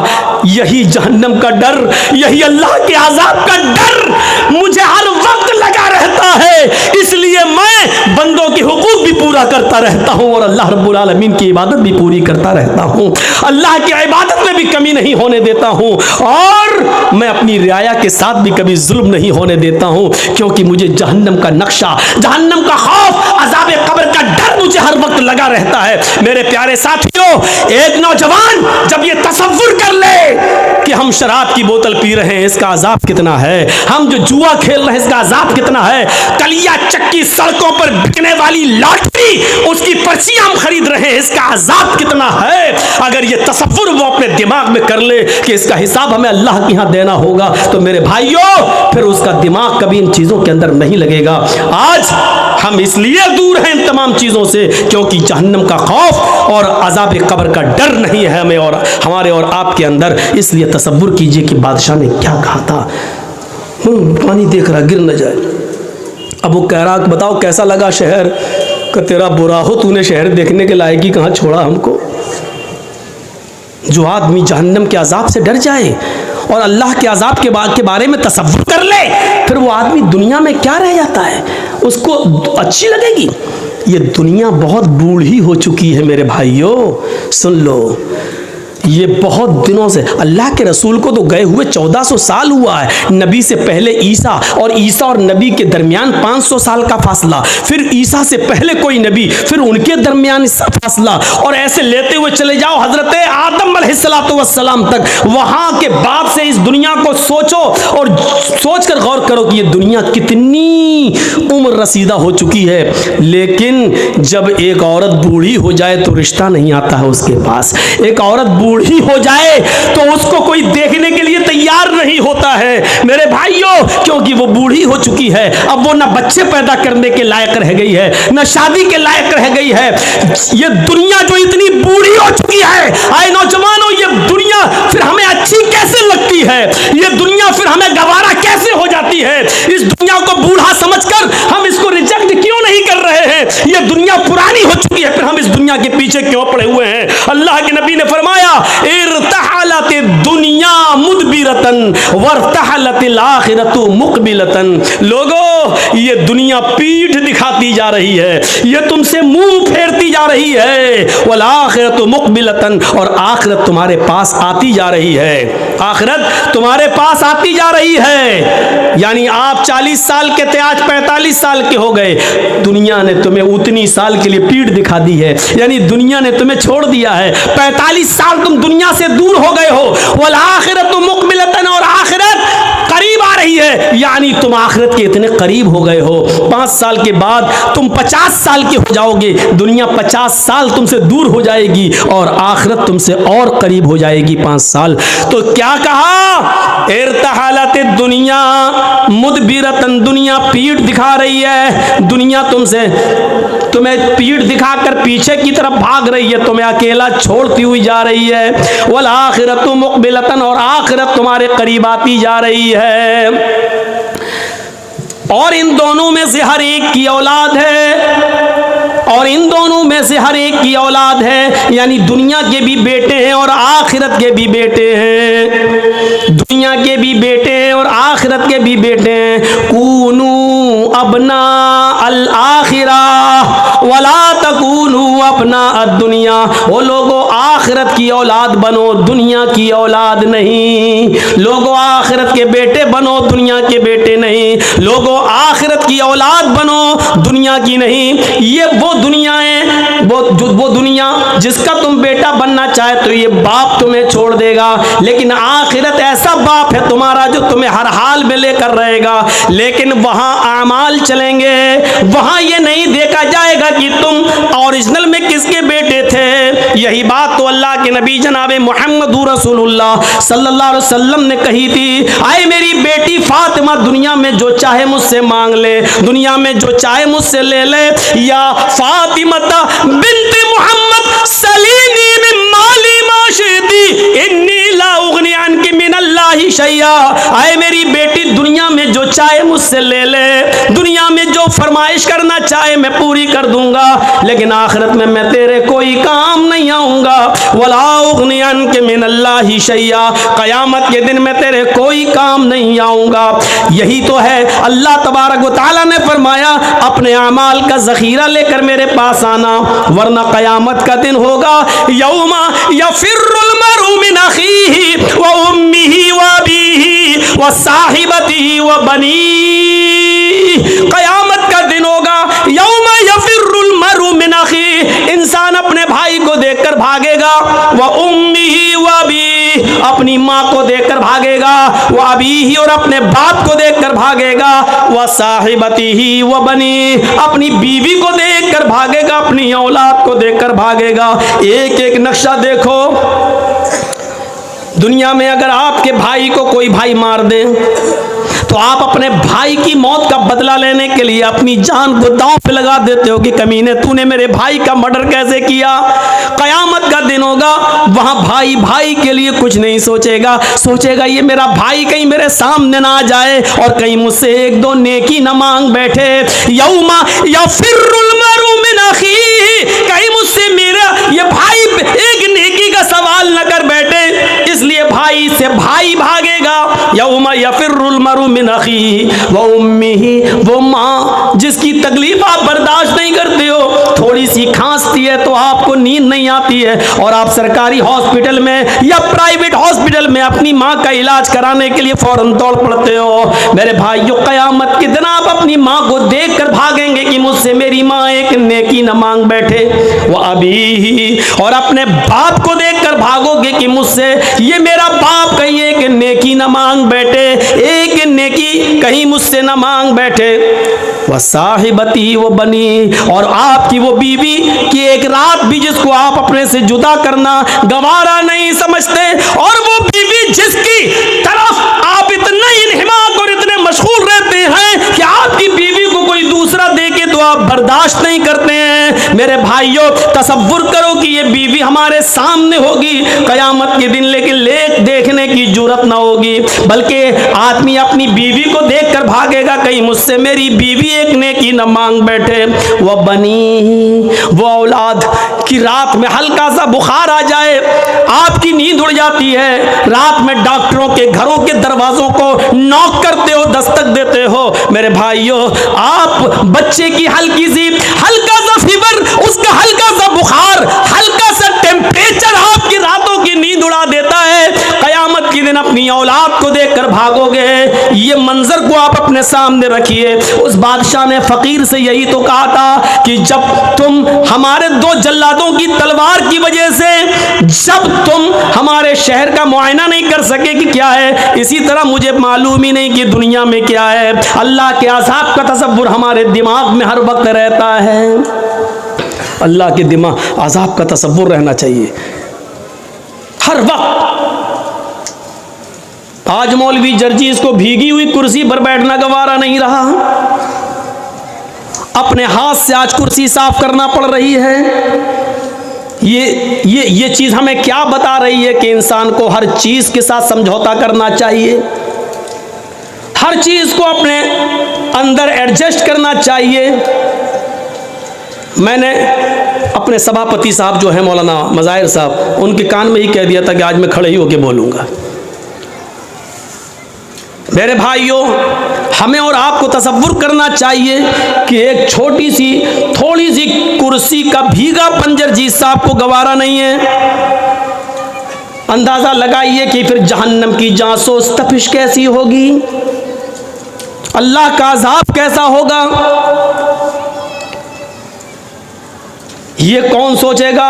यही जहन्नम का डर, यही अल्लाह के अज़ाब का डर मुझे हर वक्त लगा रहता है, इसलिए मैं बंदों के हुकूक भी पूरा करता रहता हूँ और अल्लाह रब्बुल आलमीन की इबादत भी पूरी करता रहता हूँ। अल्लाह की इबादत में भी कमी नहीं होने देता हूँ और मैं अपनी रियाया के साथ भी कभी जुल्म नहीं होने देता हूँ, क्योंकि मुझे जहन्नम का नक्शा, जहन्नम का खौफ, अज़ाब कब्र का डर मुझे मुझे हर वक्त लगा रहता है। मेरे प्यारे साथियों, एक नौजवान जब ये तसव्वुर कर ले कि हम शराब की बोतल पी रहे हैं, इसका अजाब कितना है, हम जो जुआ खेल रहे हैं इसका अजाब कितना है, कलिया चक्की सड़कों पर बिकने वाली लॉटरी उसकी पर्चियां हम खरीद रहे हैं, इसका अजाब कितना है, अगर ये तसव्वुर वो अपने दिमाग में कर ले कि इसका हिसाब हमें अल्लाह के यहां देना होगा, तो मेरे भाइयों फिर उसका दिमाग कभी इन चीजों के अंदर नहीं लगेगा। आज हम इसलिए दूर हैं इन तमाम चीजों से क्योंकि जहन्नम का खौफ और अजाब कब्र का डर नहीं है हमें और हमारे और आपके अंदर। इसलिए तसव्वुर कीजिए कि बादशाह ने क्या कहा था, पानी देख रहा गिर न जाए। अब वो कह रहा बताओ कैसा लगा शहर, का तेरा बुरा हो, तूने शहर देखने के लायक ही कहाँ छोड़ा हमको। जो आदमी जहन्नम के अजाब से डर जाए और अल्लाह के अजाब के बारे में तसव्वुर कर ले, फिर वो आदमी दुनिया में क्या रह जाता है, उसको अच्छी लगेगी। ये दुनिया बहुत बूढ़ी हो चुकी है मेरे भाइयों, सुन लो, ये बहुत दिनों से, अल्लाह के रसूल को तो गए हुए 1400 साल हुआ है, नबी से पहले ईसा और नबी के दरमियान 500 साल का फासला, फिर ईसा से पहले कोई नबी, फिर उनके दरमियान फासला, और ऐसे लेते हुए चले जाओ हजरत आदम अलैहिस्सलाम तक। वहां के बाद से इस दुनिया को सोचो और सोचकर गौर करो कि ये दुनिया कितनी उम्र रसीदा हो चुकी है। लेकिन जब एक औरत बूढ़ी हो जाए तो रिश्ता नहीं आता है उसके पास। एक औरत बूढ़ी हो जाए तो उसको कोई देखने के लिए तैयार नहीं होता है मेरे भाइयों, क्योंकि वो बूढ़ी हो चुकी है। अब वो ना बच्चे पैदा करने के लायक रह गई है, ना शादी के लायक रह गई है। ये दुनिया जो इतनी बूढ़ी हो चुकी है, आए नौजवानों, ये दुनिया फिर हमें अच्छी कैसे लगती है, ये दुनिया फिर हमें गवारा कैसे हो जाती है। इस दुनिया को बूढ़ा समझकर हम इसको रिजेक्ट क्यों नहीं कर रहे हैं। ये दुनिया पुरानी हो चुकी है, फिर हम इस दुनिया के पीछे क्यों पड़े हुए हैं। अल्लाह के नबी ने फरमाया, इरतहलत दुनिया मुदबिरतन वरतहलतिल आखिरतु मुकबिलतन। लोगों, ये दुनिया पीठ दिखाती जा रही है, ये तुमसे मुंह फेरती जा रही है। वल आखिरतु मुकबिलतन, और आखिरत तुम्हारे पास आती जा रही है। आखिरत तुम्हारे पास आती जा रही है। यानी आप 40 साल के थे, आज 45 साल के हो गए, दुनिया ने तुम्हें उतनी साल के लिए पीठ दिखा दी है, यानी दुनिया ने तुम्हें छोड़ दिया है। 45 साल तुम दुनिया से दूर हो गए हो। वल आखिरतु मुकबिलतन, और आखिरत करीब आ रही है, यानी तुम आखिरत के इतने करीब हो गए हो। 5 साल के बाद तुम 50 साल के हो जाओगे, दुनिया 50 साल तुमसे दूर हो जाएगी और आखिरत तुमसे और करीब हो जाएगी 5 साल। तो क्या कहा, इरतहलत दुनिया मुदबिरतन, दुनिया पीठ दिखा रही है, दुनिया तुम्हें पीठ दिखाकर पीछे की तरफ भाग रही है, तुम्हें अकेला छोड़ती हुई जा रही है। वल आखिरतु मुकबिलतन, और आखिरत तुम्हारे करीब आती जा रही है। और इन दोनों में से हर एक की औलाद है, और इन दोनों में से हर एक की औलाद है, यानी दुनिया के भी बेटे हैं और आखिरत के भी बेटे हैं। दुनिया के भी बेटे हैं और आखिरत के भी बेटे हैं। कूनू अबना अल आखिरा वला तकूनू अपना दुनिया। वो लोगों, आखिरत की औलाद बनो, दुनिया की औलाद नहीं। लोगों, आखिरत के बेटे बनो, दुनिया के बेटे नहीं। लोगों, आखिरत की औलाद बनो, दुनिया की नहीं। ये वो दुनिया है, वो दुनिया जिसका तुम बेटा बनना चाहे तो ये बाप तुम्हें छोड़ देगा, लेकिन आखिरत ऐसा बाप है तुम्हारा जो तुम्हें हर हाल में लेकर रहेगा। लेकिन वहां आमाल चलेंगे, वहां ये नहीं देखा जाएगा कि तुम ओरिजिनल में किसके बेटे थे। यही बात तो अल्लाह के नबी जनाब मोहम्मद रसूलुल्लाह सल्लल्लाहु अलैहि वसल्लम ने कही थी, आए मेरी बेटी फातिमा दुनिया में जो चाहे मुझसे मांग ले, दुनिया में जो चाहे मुझसे ले ले। या फातिमता बिन्त मोहम्मद सलीनी मिन माली मा शिती इन्नी ला उगनी अन्की मिनल्लाहि शैया। आए मेरी बेटी दुनिया में जो चाहे मुझसे ले ले, दुनिया में जो फरमाइश करना चाहे मैं पूरी कर दूंगा, लेकिन आखिरत में मैं तेरे कोई काम नहीं आऊंगा। वला उगनी अन्की मिनल्लाहि शैया, कयामत के दिन में तेरे कोई काम नहीं आऊंगा। यही तो है, अल्लाह तबारक व तआला ने फरमाया अपने अमाल का जखीरा लेकर मेरे पास आना, वरना कयामत का दिन होगा यौमा यफिर्रुल मरउ मिन अखीही व उम्मिही व अबीही व साहिबतिही व बनीही। कयामत का दिन होगा यौमा यफिर्रुल मरउ मिन अखीही, भागेगा, वह उम्मी व अबी, अपनी माँ को देखकर भागेगा, वह अबी ही, और अपने बाप को देखकर भागेगा, वह साहिबती ही व बनी, अपनी बीवी को देखकर भागेगा, अपनी औलाद को देखकर भागेगा। एक एक नक्शा देखो। दुनिया में अगर आपके भाई को कोई भाई मार दे तो आप अपने भाई की मौत का बदला लेने के लिए अपनी जान को दांव पे लगा देते हो कि कमीने तूने मेरे भाई का मर्डर कैसे किया। कयामत का दिन होगा, वहां भाई भाई के लिए कुछ नहीं सोचेगा, सोचेगा ये मेरा भाई कहीं मेरे सामने ना आ जाए और कहीं मुझसे एक दो नेकी न मांग बैठे। यौमा यफिर्रुल मरउ मिन अखीही, कहीं मुझसे मेरा ये भाई एक नेकी का सवाल न कर बैठे, इसलिए भाई से भाई भागेगा। यौमा यफिर्रुल मरउ मिन अखीही व उम्मिही, वो माँ जिसकी तकलीफ आप बर्दाश्त नहीं करते हो, थोड़ी सी खांसती है तो आपको नींद नहीं आती है और आप सरकारी हॉस्पिटल में या प्राइवेट हॉस्पिटल में अपनी माँ का इलाज कराने के लिए फौरन दौड़ पड़ते हो। मेरे भाइयों, कयामत के दिन आप अपनी माँ को देख कर भागेंगे कि मुझसे मेरी माँ एक नेकी न मांग बैठे। वो अभी, और अपने बाप को देखकर भागोगे कि मुझसे ये मेरा बाप कहीं एक नेकी न मांग बैठे, एक नेकी कहीं मुझसे न मांग बैठे। वह साहिबती वो बनी, और आपकी वो बीवी कि एक रात भी जिसको आप अपने से जुदा करना गवारा नहीं समझते, और वो बीवी जिसकी तरफ आप इतना इन्हिमाक और इतने मशगूल रहते हैं कि आपकी बीवी को कोई दूसरा दे के तो आप बर्दाश्त नहीं करते हैं। मेरे भाइयों, तसव्वुर करो कि ये बीवी हमारे सामने होगी कयामत के दिन, लेकिन देखने की जुर्रत ना होगी, बल्कि आदमी अपनी बीवी को देखकर भागेगा कहीं मुझसे मेरी बीवी एक नेकी न मांग बैठे। वह बनी, वो औलाद की रात में हल्का सा बुखार आ जाए, आपकी नींद उड़ जाती है, रात में डॉक्टरों के घरों के दरवाजों को नॉक करते हो, दस्तक देते हो। मेरे भाइयों, आप बच्चे की हल्का सा फीवर, उसका हल्का सा बुखार, हल्का सा टेम्परेचर आपकी रातों की नींद उड़ा देता है। कयामत के दिन अपनी औलाद को देखकर भागोगे। ये मंजर को आप अपने सामने रखिए। उस बादशाह ने फकीर से यही तो कहा था कि जब तुम हमारे दो जल्लादों की तलवार की वजह से जब तुम हमारे शहर का मुआयना नहीं कर सके कि क्या है, इसी तरह मुझे मालूम ही नहीं कि दुनिया में क्या है। अल्लाह के अज़ाब का तसव्वुर हमारे दिमाग में हर वक्त रहता है। अल्लाह के दिमाग अज़ाब का तसव्वुर रहना चाहिए हर वक्त। आज मौलवी जर्जीस को भीगी हुई कुर्सी पर बैठना गवारा नहीं रहा, अपने हाथ से आज कुर्सी साफ करना पड़ रही है। ये चीज हमें क्या बता रही है कि इंसान को हर चीज के साथ समझौता करना चाहिए, हर चीज को अपने अंदर एडजस्ट करना चाहिए। मैंने अपने सभापति साहब जो है मौलाना मज़ाहिर साहब, उनके कान में ही कह दिया था कि आज मैं खड़े ही होकर बोलूंगा। मेरे भाइयों, हमें और आपको तसव्वुर करना चाहिए कि एक छोटी सी थोड़ी सी कुर्सी का भीगा पंजर जीत साहब को गवारा नहीं है। अंदाजा लगाइए कि फिर जहन्नम की जांसोस तपिश कैसी होगी, अल्लाह का अज़ाब कैसा होगा। ये कौन सोचेगा।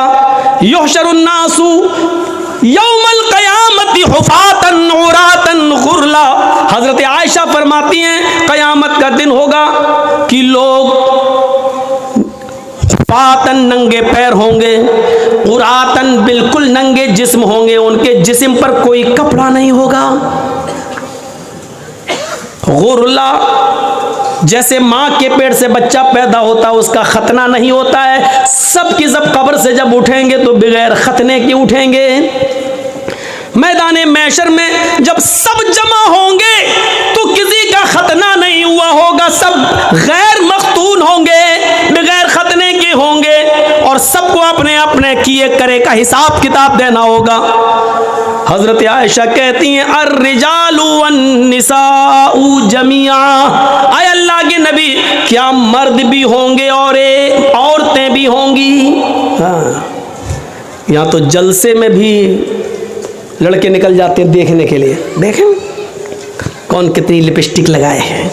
युहशरुन्नासु यौमल क़यामति हुफ़ातन उरातन गुरला। हज़रत आयशा फरमाती हैं क़यामत का दिन होगा कि लोग हुफ़ातन नंगे पैर होंगे, उरातन बिल्कुल नंगे जिस्म होंगे, उनके जिस्म पर कोई कपड़ा नहीं होगा। गुरला, जैसे माँ के पेट से बच्चा पैदा होता है उसका खतना नहीं होता है, सब की सब कब्र से जब उठेंगे तो बगैर खतने के उठेंगे। मैदाने मैशर में जब सब जमा होंगे तो किसी का खतना नहीं हुआ होगा, सब गैर मख्तून होंगे, बगैर खतने के होंगे और सबको अपने अपने किए करे का हिसाब किताब देना होगा। हजरत आयशा कहती हैं अर्रिजालु वन्निसाउ जमीआ, आय अल्लाह के नबी क्या मर्द भी होंगे और औरतें भी होंगी। हाँ, यहाँ तो जलसे में भी लड़के निकल जाते हैं देखने के लिए। देखें कौन कितनी लिपस्टिक लगाए हैं,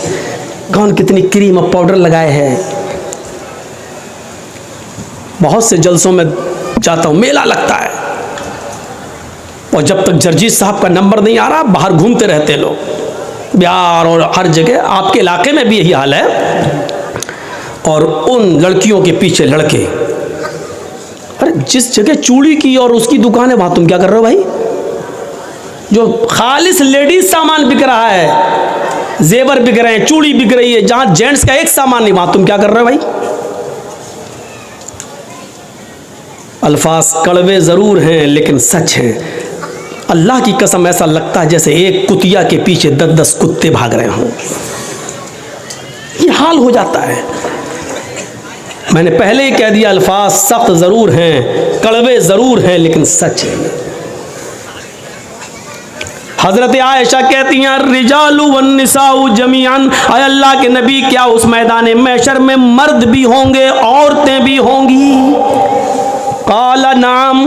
कौन कितनी क्रीम और पाउडर लगाए हैं। बहुत से जलसों में जाता हूँ, मेला लगता है, और जब तक जर्जीत साहब का नंबर नहीं आ रहा बाहर घूमते रहते लोग, बिहार और हर जगह। आपके इलाके में भी यही हाल है। और उन लड़कियों के पीछे लड़के, अरे जिस जगह चूड़ी की और उसकी दुकान है वहां तुम क्या कर रहे हो भाई? जो खालिस लेडीज सामान बिक रहा है, जेवर बिक रहे हैं, चूड़ी बिक रही है, जहां जेंट्स का एक सामान नहीं वहां तुम क्या कर रहे हो भाई? अल्फाज कड़वे जरूर हैं लेकिन सच हैं। अल्लाह की कसम ऐसा लगता है जैसे एक कुतिया के पीछे 10-10 कुत्ते भाग रहे हों। ये हाल हो जाता है। मैंने पहले ही कह दिया, अल्फाज सख्त जरूर हैं, कड़वे जरूर हैं लेकिन सच है। हजरत आयशा कहती हैं, रिजालु वन निसाउ जमीअन, अय अल्लाह के नबी क्या उस मैदान महशर में मर्द भी होंगे औरतें भी होंगी? काला नाम,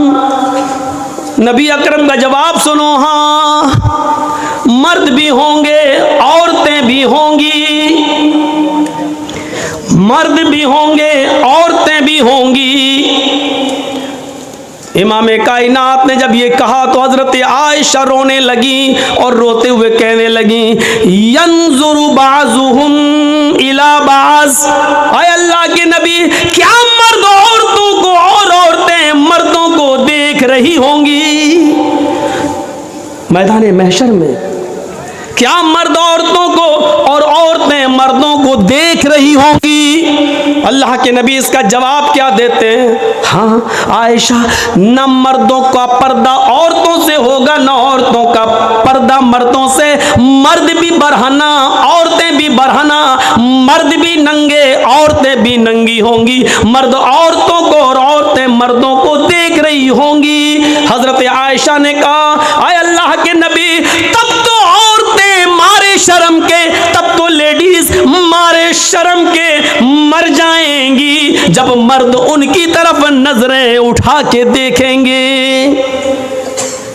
नबी अकरम का जवाब सुनो, हाँ मर्द भी होंगे औरतें भी होंगी, मर्द भी होंगे औरतें भी होंगी। इमाम कायनात ने जब ये कहा तो हजरत आयशा रोने लगी और रोते हुए कहने लगी, यंजुरु बाजुहुम इला बाज, आय अल्लाह के नबी क्या मर्द औरतों को और औरतें मर्दों को देख रही होंगी मैदान महशर में? क्या मर्द औरतों को और औरतें मर्दों को देख रही होंगी? अल्लाह के नबी इसका जवाब क्या देते हैं? हाँ आयशा, न मर्दों का पर्दा औरतों से होगा न औरतों का पर्दा मर्दों से। मर्द भी बरहना औरतें भी बरहना, मर्द भी नंगे औरतें भी नंगी होंगी, मर्द औरतों को और औरतें मर्दों को देख रही होंगी। हजरत आयशा ने कहा, आय अल्लाह के नबी तब तो मारे शर्म के, तब तो लेडीज मारे शर्म के मर जाएंगी जब मर्द उनकी तरफ नजरें उठा के देखेंगे।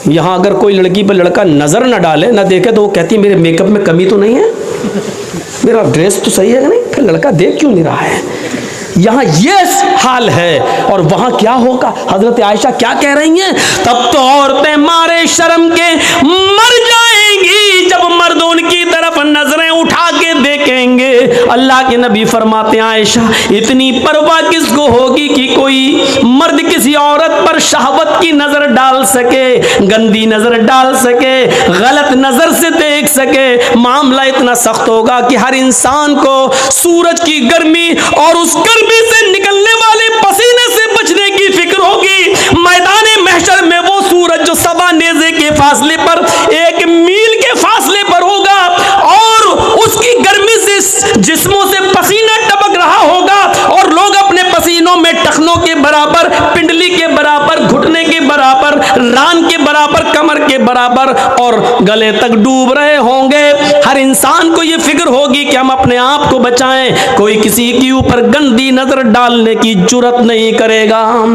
यहां अगर कोई लड़की पर लड़का नजर न डाले न देखे तो वो कहती है मेरे मेकअप में कमी तो नहीं है, मेरा ड्रेस तो सही है नहीं, फिर लड़का देख क्यों नहीं रहा है? यहां ये हाल है और वहां क्या होगा? हजरत आयशा क्या कह रही हैं? तब तो औरतें मारे शर्म के मर जाएंगी जब मर्द उनकी तरफ नजरें उठा के देखेंगे। अल्लाह के नबी फरमाते हैं, आयशा इतनी परवाह किसको होगी कि कोई मर्द किसी औरत पर शहवत की नजर डाल सके, गंदी नजर डाल सके, गलत नजर से देख सके? मामला इतना सख्त होगा कि हर इंसान को सूरज की गर्मी और उस गर्मी से निकलने वाले पसीने से बचने की फिक्र होगी। मैदान महशर में वो सूरज जो सवा नेज़े के फासले पर, 1 मील के फासले पर होगा और उसकी गर्मी से जिस्मों से पसीना टपक रहा होगा और लोग अपने पसीनों में टखनों के बराबर, पिंडली के बराबर, घुटने के बराबर, रान के बराबर, कमर के बराबर और गले तक डूब रहे होंगे। हर इंसान को ये फिक्र होगी कि हम अपने आप को बचाएं, कोई किसी के ऊपर गंदी नजर डालने की जुर्रत नहीं करेगा।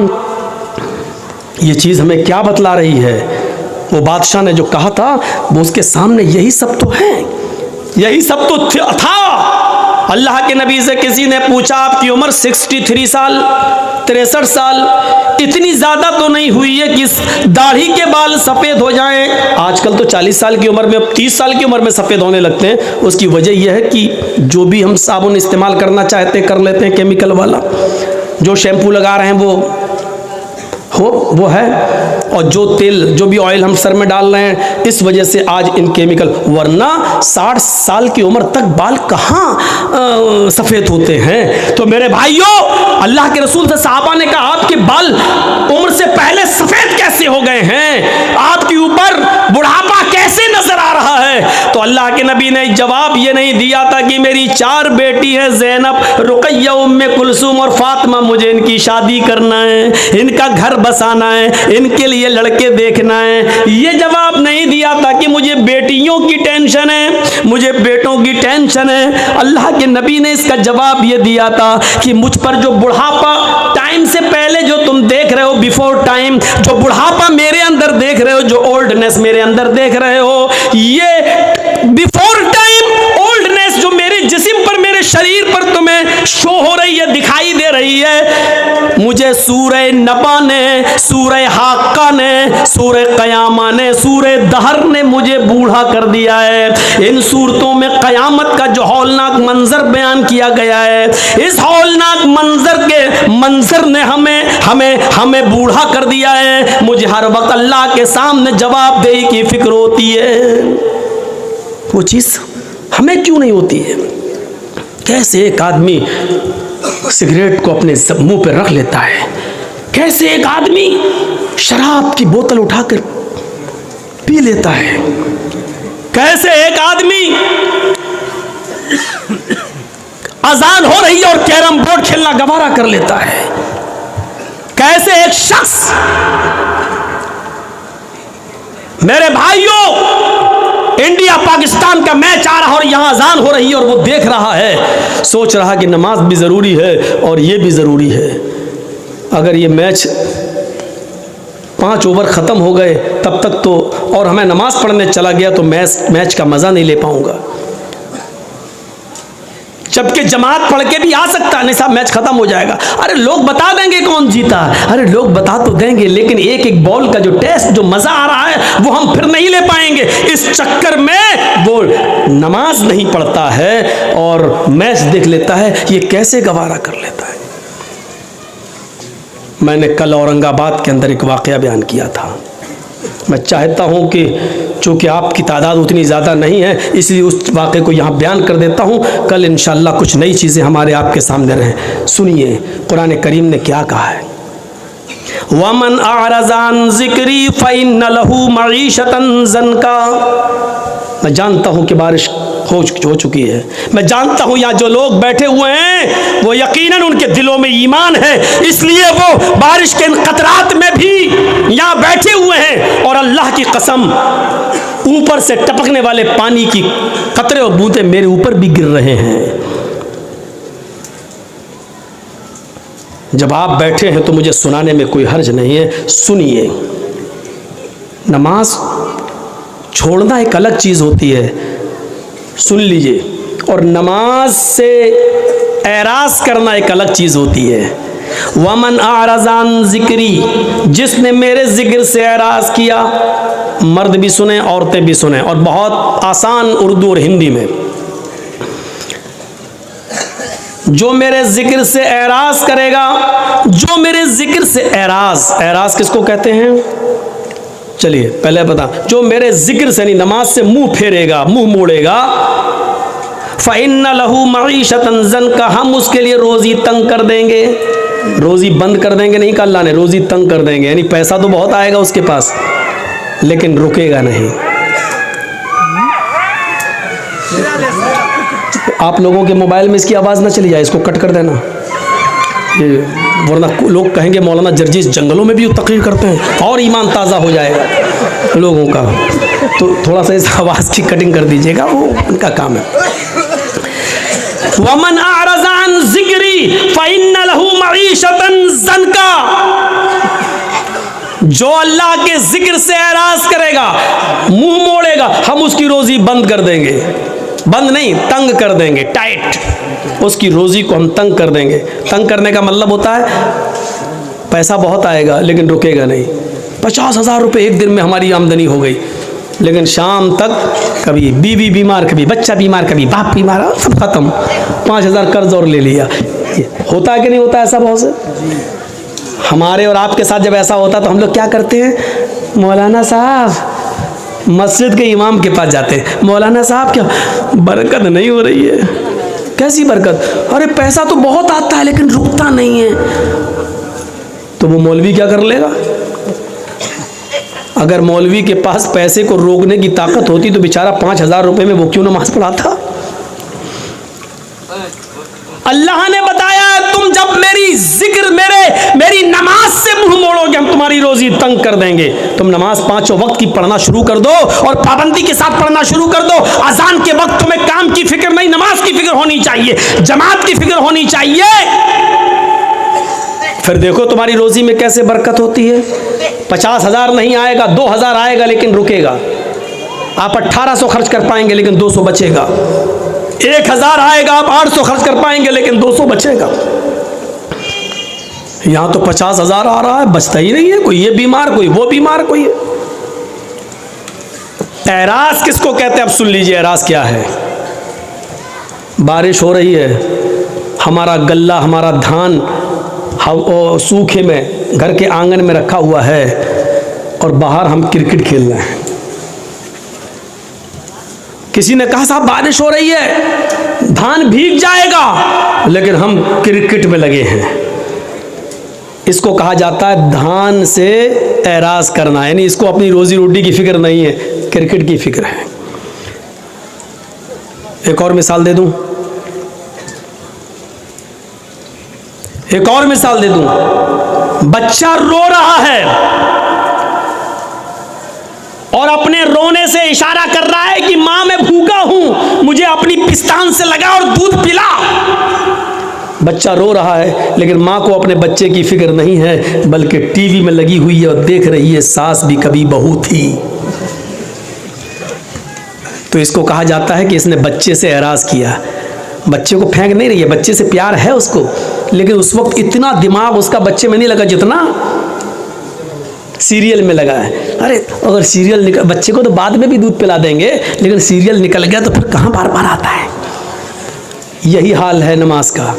ये चीज हमें क्या बतला रही है? वो बादशाह ने जो कहा था वो उसके सामने यही सब तो है, यही सब तो था। अल्लाह के नबी से किसी ने पूछा आपकी उम्र 63 साल, 63 साल, इतनी ज़्यादा तो नहीं हुई है कि दाढ़ी के बाल सफ़ेद हो जाएं? आजकल तो 40 साल की उम्र में, अब 30 साल की उम्र में सफ़ेद होने लगते हैं। उसकी वजह यह है कि जो भी हम साबुन इस्तेमाल करना चाहते हैं कर लेते हैं केमिकल वाला, जो शैम्पू लगा रहे हैं वो है, और जो तेल, जो भी ऑयल हम सर में डाल रहे हैं इस वजह से आज इन केमिकल, वरना 60 साल की उम्र तक बाल कहाँ सफ़ेद होते हैं? तो मेरे भाइयों, अल्लाह के रसूल से सहाबा ने कहा आपके बाल उम्र से पहले सफ़ेद कैसे हो गए हैं? आपके ऊपर बुढ़ापा कैसे नजर आ रहा है? तो अल्लाह के नबी ने जवाब ये नहीं दिया था कि मेरी 4 बेटी है, ज़ैनब, रुक़ैया, उम्मे कुलसूम और फातिमा, मुझे इनकी शादी करना है, इनका घर बसाना है, इनके लिए लड़के देखना है। ये जवाब नहीं दिया था कि मुझे बेटियों की टेंशन है, मुझे बेटों की टेंशन है। अल्लाह के नबी ने इसका जवाब ये दिया था कि मुझ पर जो बुढ़ापा टाइम से पहले जो तुम देख रहे हो, बिफोर टाइम, जो बुढ़ापा मेरे अंदर देख रहे हो, जो ओल्डनेस मेरे अंदर देख रहे हो, ये बिफोर टाइम ओल्डनेस जो मेरे जिस्म पर, मेरे शरीर पर तुम्हें शो हो रही है, दिखाई दे रही है, मुझे मुझे सूरह नबा ने, सूरह हाक्का ने, सूरह कयामा ने, सूरह दहर ने मुझे बूढ़ा कर दिया है। इन सूरतों में कयामत का जो हौलनाक मंजर बयान किया गया है, इस हौलनाक मंजर ने हमें बूढ़ा कर दिया है। मुझे हर वक्त अल्लाह के सामने जवाबदेही की फिक्र होती है। वो चीज़ हमें क्यों नहीं होती है? कैसे एक आदमी सिगरेट को अपने मुंह पे रख लेता है, कैसे एक आदमी शराब की बोतल उठाकर पी लेता है, कैसे एक आदमी अजान हो रही है और कैरम बोर्ड खेलना गवारा कर लेता है, कैसे एक शख्स, मेरे भाइयों, इंडिया पाकिस्तान का मैच आ रहा और यहां अजान हो रही है और वो देख रहा है, सोच रहा कि नमाज भी ज़रूरी है और ये भी ज़रूरी है। अगर ये मैच 5 ओवर ख़त्म हो गए तब तक तो, और हमें नमाज पढ़ने चला गया तो मैच का मज़ा नहीं ले पाऊंगा। जबकि जमात पढ़ के भी आ सकता है, नहीं साहब मैच खत्म हो जाएगा। अरे लोग बता देंगे कौन जीता, अरे लोग बता तो देंगे, लेकिन एक एक बॉल का जो टेस्ट, जो मजा आ रहा है वो हम फिर नहीं ले पाएंगे। इस चक्कर में वो नमाज नहीं पढ़ता है और मैच देख लेता है। ये कैसे गवारा कर लेता है? मैंने कल औरंगाबाद के अंदर एक वाकया बयान किया था। मैं चाहता हूं कि चूँकि आपकी तादाद उतनी ज़्यादा नहीं है, इसलिए उस वाक़े को यहाँ बयान कर देता हूँ। कल इंशाअल्लाह कुछ नई चीज़ें हमारे आपके सामने रहें। सुनिए कुरान करीम ने क्या कहा है। वमन आरज़ान ज़िक्री फ़इन्न लहू मईशतन ज़नका। मैं जानता हूँ कि बारिश हो चुकी है, मैं जानता हूँ यहाँ जो लोग बैठे हुए हैं वो यकीनन उनके दिलों में ईमान है, इसलिए वो बारिश के इन कतरात में भी यहाँ बैठे हुए हैं। और अल्लाह की कसम, ऊपर से टपकने वाले पानी की कतरे और बूंदे मेरे ऊपर भी गिर रहे हैं। जब आप बैठे हैं तो मुझे सुनाने में कोई हर्ज नहीं है। सुनिए, नमाज छोड़ना एक अलग चीज़ होती है, सुन लीजिए, और नमाज से एराज करना एक अलग चीज़ होती है। वमन आरज़ान ज़िक्री, जिसने मेरे ज़िक्र से एराज किया, मर्द भी सुने औरतें भी सुने, और बहुत आसान उर्दू और हिंदी में, जो मेरे ज़िक्र से एराज करेगा, जो मेरे ज़िक्र से एराज किसको कहते हैं? चलिए पहले बता, जो मेरे ज़िक्र से नहीं नमाज से मुंह फेरेगा, मुंह मोड़ेगा, फ़इन्न लहू मईशतन ज़नका, हम उसके लिए रोज़ी तंग कर देंगे। रोज़ी बंद कर देंगे नहीं कहा अल्लाह ने, रोज़ी तंग कर देंगे, यानी पैसा तो बहुत आएगा उसके पास लेकिन रुकेगा नहीं। आप लोगों के मोबाइल में इसकी आवाज़ ना चली जाए, इसको कट कर देना, वरना लोग कहेंगे मौलाना जर्जीस जंगलों में भी तकरीर करते हैं, और ईमान ताज़ा हो जाएगा लोगों का। तो थोड़ा सा इस आवाज़ की कटिंग कर दीजिएगा, वो उनका काम है। वमन आरज़ान ज़िक्री फ़इन्न लहू मईशतन ज़नका, जो अल्लाह के जिक्र से एराज करेगा, मुंह मोड़ेगा, हम उसकी रोज़ी बंद कर देंगे। बंद नहीं, तंग कर देंगे, टाइट, उसकी रोज़ी को हम तंग कर देंगे। तंग करने का मतलब होता है पैसा बहुत आएगा लेकिन रुकेगा नहीं। 50,000 रुपये एक दिन में हमारी आमदनी हो गई, लेकिन शाम तक कभी बीवी बीमार, कभी बच्चा बीमार, कभी बाप बीमार, सब खत्म। 5,000 कर्ज और ले लिया। होता है कि नहीं होता ऐसा बहुत से? हमारे और आपके साथ जब ऐसा होता तो हम लोग क्या करते हैं? मौलाना साहब, मस्जिद के इमाम के पास जाते हैं, मौलाना साहब क्या बरकत नहीं हो रही है? कैसी बरकत? अरे पैसा तो बहुत आता है लेकिन रुकता नहीं है। तो वो मौलवी क्या कर लेगा? अगर मौलवी के पास पैसे को रोकने की ताकत होती तो बेचारा 5,000 रुपये में वो क्यों नमाज पढ़ाता? अल्लाह ने बताया तुम जब मेरी जिक्र, मेरी नमाज से मुंह मोड़ोगे हम तुम्हारी रोजी तंग कर देंगे। तुम नमाज 5 वक्त की पढ़ना शुरू कर दो और पाबंदी के साथ पढ़ना शुरू कर दो। अजान के वक्त तुम्हें काम की फिक्र नहीं, नमाज की फिक्र होनी चाहिए, जमात की फिक्र होनी चाहिए। फिर देखो तुम्हारी रोजी में कैसे बरकत होती है। 50,000 नहीं आएगा, 2,000 आएगा लेकिन रुकेगा। आप 1800 खर्च कर पाएंगे लेकिन 200 बचेगा। 1,000 आएगा, आप 800 खर्च कर पाएंगे लेकिन 200 बचेगा। यहाँ तो 50,000 आ रहा है, बचता ही नहीं है। कोई ये बीमार, कोई वो बीमार, कोई। एराज किसको कहते हैं? अब सुन लीजिए एराज क्या है। बारिश हो रही है, हमारा गल्ला, हमारा धान सूखे में घर के आंगन में रखा हुआ है और बाहर हम क्रिकेट खेल रहे हैं। किसी ने कहा साहब बारिश हो रही है, धान भीग जाएगा, लेकिन हम क्रिकेट में लगे हैं। इसको कहा जाता है धान से एराज करना, यानी इसको अपनी रोजी रोटी की फिक्र नहीं है, क्रिकेट की फिक्र है। एक और मिसाल दे दूं, एक और मिसाल दे दूं। बच्चा रो रहा है और अपने रोने से इशारा कर रहा है कि मां मैं भूखा हूं, मुझे अपनी पिस्तान से लगा और दूध पिला। बच्चा रो रहा है, लेकिन मां को अपने बच्चे की फिक्र नहीं है, बल्कि टीवी में लगी हुई है और देख रही है सास भी कभी बहू थी। तो इसको कहा जाता है कि इसने बच्चे से एराज किया। बच्चे को फेंक नहीं रही है, बच्चे से प्यार है उसको, लेकिन उस वक्त इतना दिमाग उसका बच्चे में नहीं लगा जितना सीरियल में लगा है। अरे अगर सीरियल निकल, बच्चे को तो बाद में भी दूध पिला देंगे, लेकिन सीरियल निकल गया तो फिर कहाँ बार बार आता है। यही हाल है नमाज का।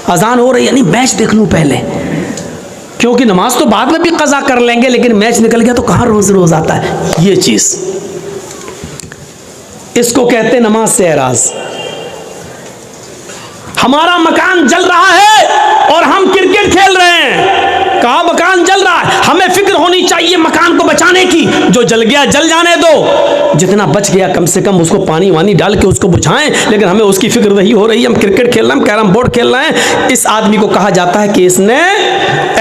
अजान हो रही है, नहीं मैच देख लूँ पहले, क्योंकि नमाज तो बाद में भी कज़ा कर लेंगे, लेकिन मैच निकल गया तो कहाँ रोज रोज आता है। ये चीज़, इसको कहते हैं नमाज से एराज। हमारा मकान जल रहा है और हम क्रिकेट खेल रहे हैं। कहा मकान जल रहा है, हमें फिक्र होनी चाहिए मकान को बचाने की। जो जल गया जल जाने दो, जितना बच गया कम से कम उसको पानी वानी डाल के उसको बुझाएं, लेकिन हमें उसकी फिक्र नहीं हो रही। हम क्रिकेट खेल रहे हैं, कैरम बोर्ड खेल रहे हैं। इस आदमी को कहा जाता है कि इसने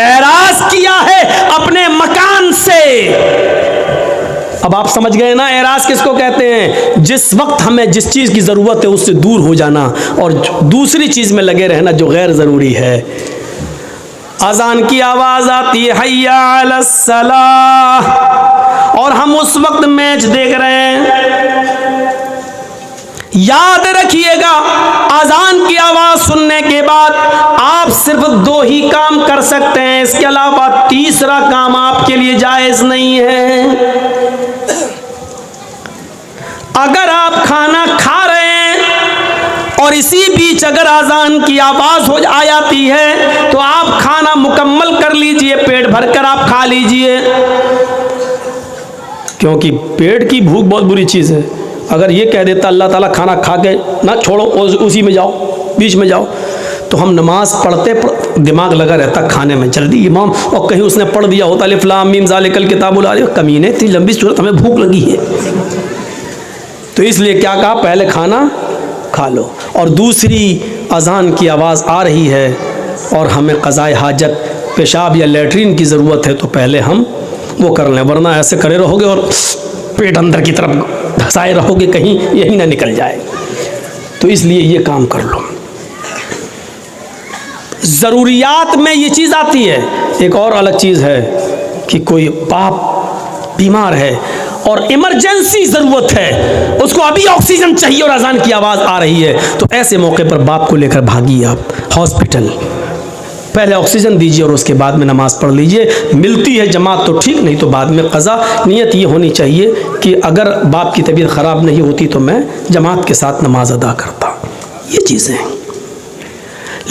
एराज किया है अपने मकान से। अब आप समझ गए ना एराज किसको कहते हैं? जिस वक्त हमें जिस चीज़ की ज़रूरत है उससे दूर हो जाना और दूसरी चीज़ में लगे रहना जो गैर ज़रूरी है। अजान की आवाज़ आती है हय्या अलस सलाह, और हम उस वक्त मैच देख रहे हैं। याद रखिएगा, अजान की आवाज़ सुनने के बाद आप सिर्फ 2 ही काम कर सकते हैं, इसके अलावा तीसरा काम आपके लिए जायज़ नहीं है। अगर आप खाना खा रहे हैं और इसी बीच अगर अजान की आवाज़ हो जाती है तो आप खाना मुकम्मल कर लीजिए, पेट भरकर आप खा लीजिए, क्योंकि पेट की भूख बहुत बुरी चीज़ है। अगर ये कह देता अल्लाह ताला खाना खा के ना छोड़ो, उसी में जाओ, बीच में जाओ, तो हम नमाज पढ़ते दिमाग लगा रहता खाने में, जल्दी इमाम, और कहीं उसने पढ़ दिया होता अलिफ लाम मीम ज़ालिकल किताबुल ला रही, कमीने इतनी लंबी सूरत, हमें भूख लगी है। तो इसलिए क्या कहा, पहले खाना खा लो। और दूसरी, अजान की आवाज़ आ रही है और हमें क़ज़ाए हाजत, पेशाब या लेटरिन की ज़रूरत है, तो पहले हम वो कर लें, वरना ऐसे करे रहोगे और पेट अंदर की तरफ धंसाए रहोगे, कहीं यही ना निकल जाए। तो इसलिए ये काम कर लो। ज़रूरियात में ये चीज़ आती है। एक और अलग चीज़ है कि कोई बाप बीमार है और इमरजेंसी ज़रूरत है, उसको अभी ऑक्सीजन चाहिए और अजान की आवाज़ आ रही है, तो ऐसे मौके पर बाप को लेकर भागिए आप हॉस्पिटल, पहले ऑक्सीजन दीजिए और उसके बाद में नमाज़ पढ़ लीजिए। मिलती है जमात तो ठीक, नहीं तो बाद में क़ज़ा। नियत ये होनी चाहिए कि अगर बाप की तबीयत ख़राब नहीं होती तो मैं जमात के साथ नमाज अदा करता। ये चीज़ें हैं।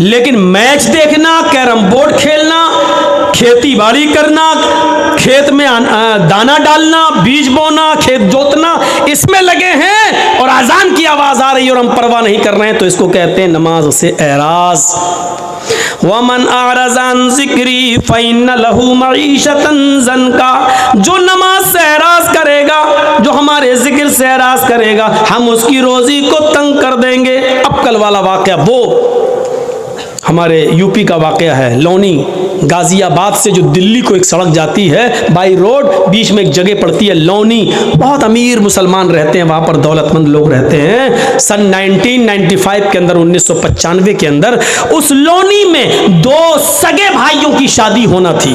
लेकिन मैच देखना, कैरम बोर्ड खेलना, खेती बाड़ी करना, खेत में दाना डालना, बीज बोना, खेत जोतना, इसमें लगे हैं और अजान की आवाज़ आ रही है और हम परवाह नहीं कर रहे हैं, तो इसको कहते हैं नमाज से एराज। वमन आरज़ान ज़िक्री फ़इन्न लहू मईशतन ज़नका, जो नमाज से एराज करेगा, जो हमारे ज़िक्र से एराज करेगा, हम उसकी रोज़ी को तंग कर देंगे। अब कल वाला वाक़या वो हमारे यूपी का वाक़या है, लौनी, गाज़ियाबाद से जो दिल्ली को एक सड़क जाती है बाई रोड, बीच में एक जगह पड़ती है लौनी, बहुत अमीर मुसलमान रहते हैं वहाँ पर, दौलतमंद लोग रहते हैं। सन 1995 के अंदर, 1995 के अंदर उस लौनी में 2 सगे भाइयों की शादी होना थी।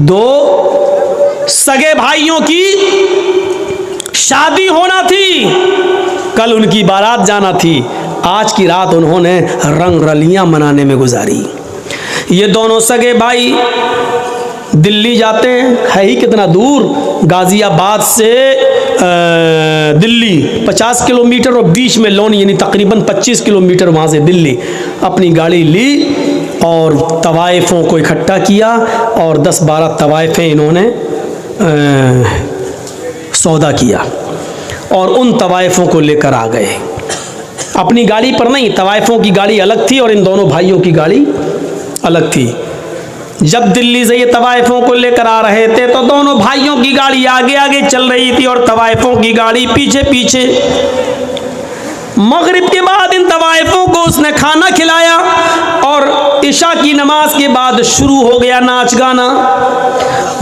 2 सगे भाइयों की शादी होना थी, कल उनकी बारात जाना थी। आज की रात उन्होंने रंग रलियां मनाने में गुजारी। ये दोनों सगे भाई दिल्ली जाते हैं, है ही कितना दूर, गाज़ियाबाद से दिल्ली 50 किलोमीटर और बीच में लोन, यानी तकरीबन 25 किलोमीटर वहाँ से दिल्ली। अपनी गाड़ी ली और तवाइफ़ों को इकट्ठा किया और 10-12 तवाइफ़ें इन्होंने सौदा किया और उन तवाइफ़ों को लेकर आ गए। अपनी गाड़ी पर नहीं, तवाइफ़ों की गाड़ी अलग थी और इन दोनों भाइयों की गाड़ी अलग थी। जब दिल्ली से ये तवाइफ़ों को लेकर आ रहे थे तो दोनों भाइयों की गाड़ी आगे आगे चल रही थी और तवाइफ़ों की गाड़ी पीछे पीछे। मगरिब के बाद इन तवाइफ़ों को उसने खाना खिलाया और इशा की नमाज के बाद शुरू हो गया नाच गाना।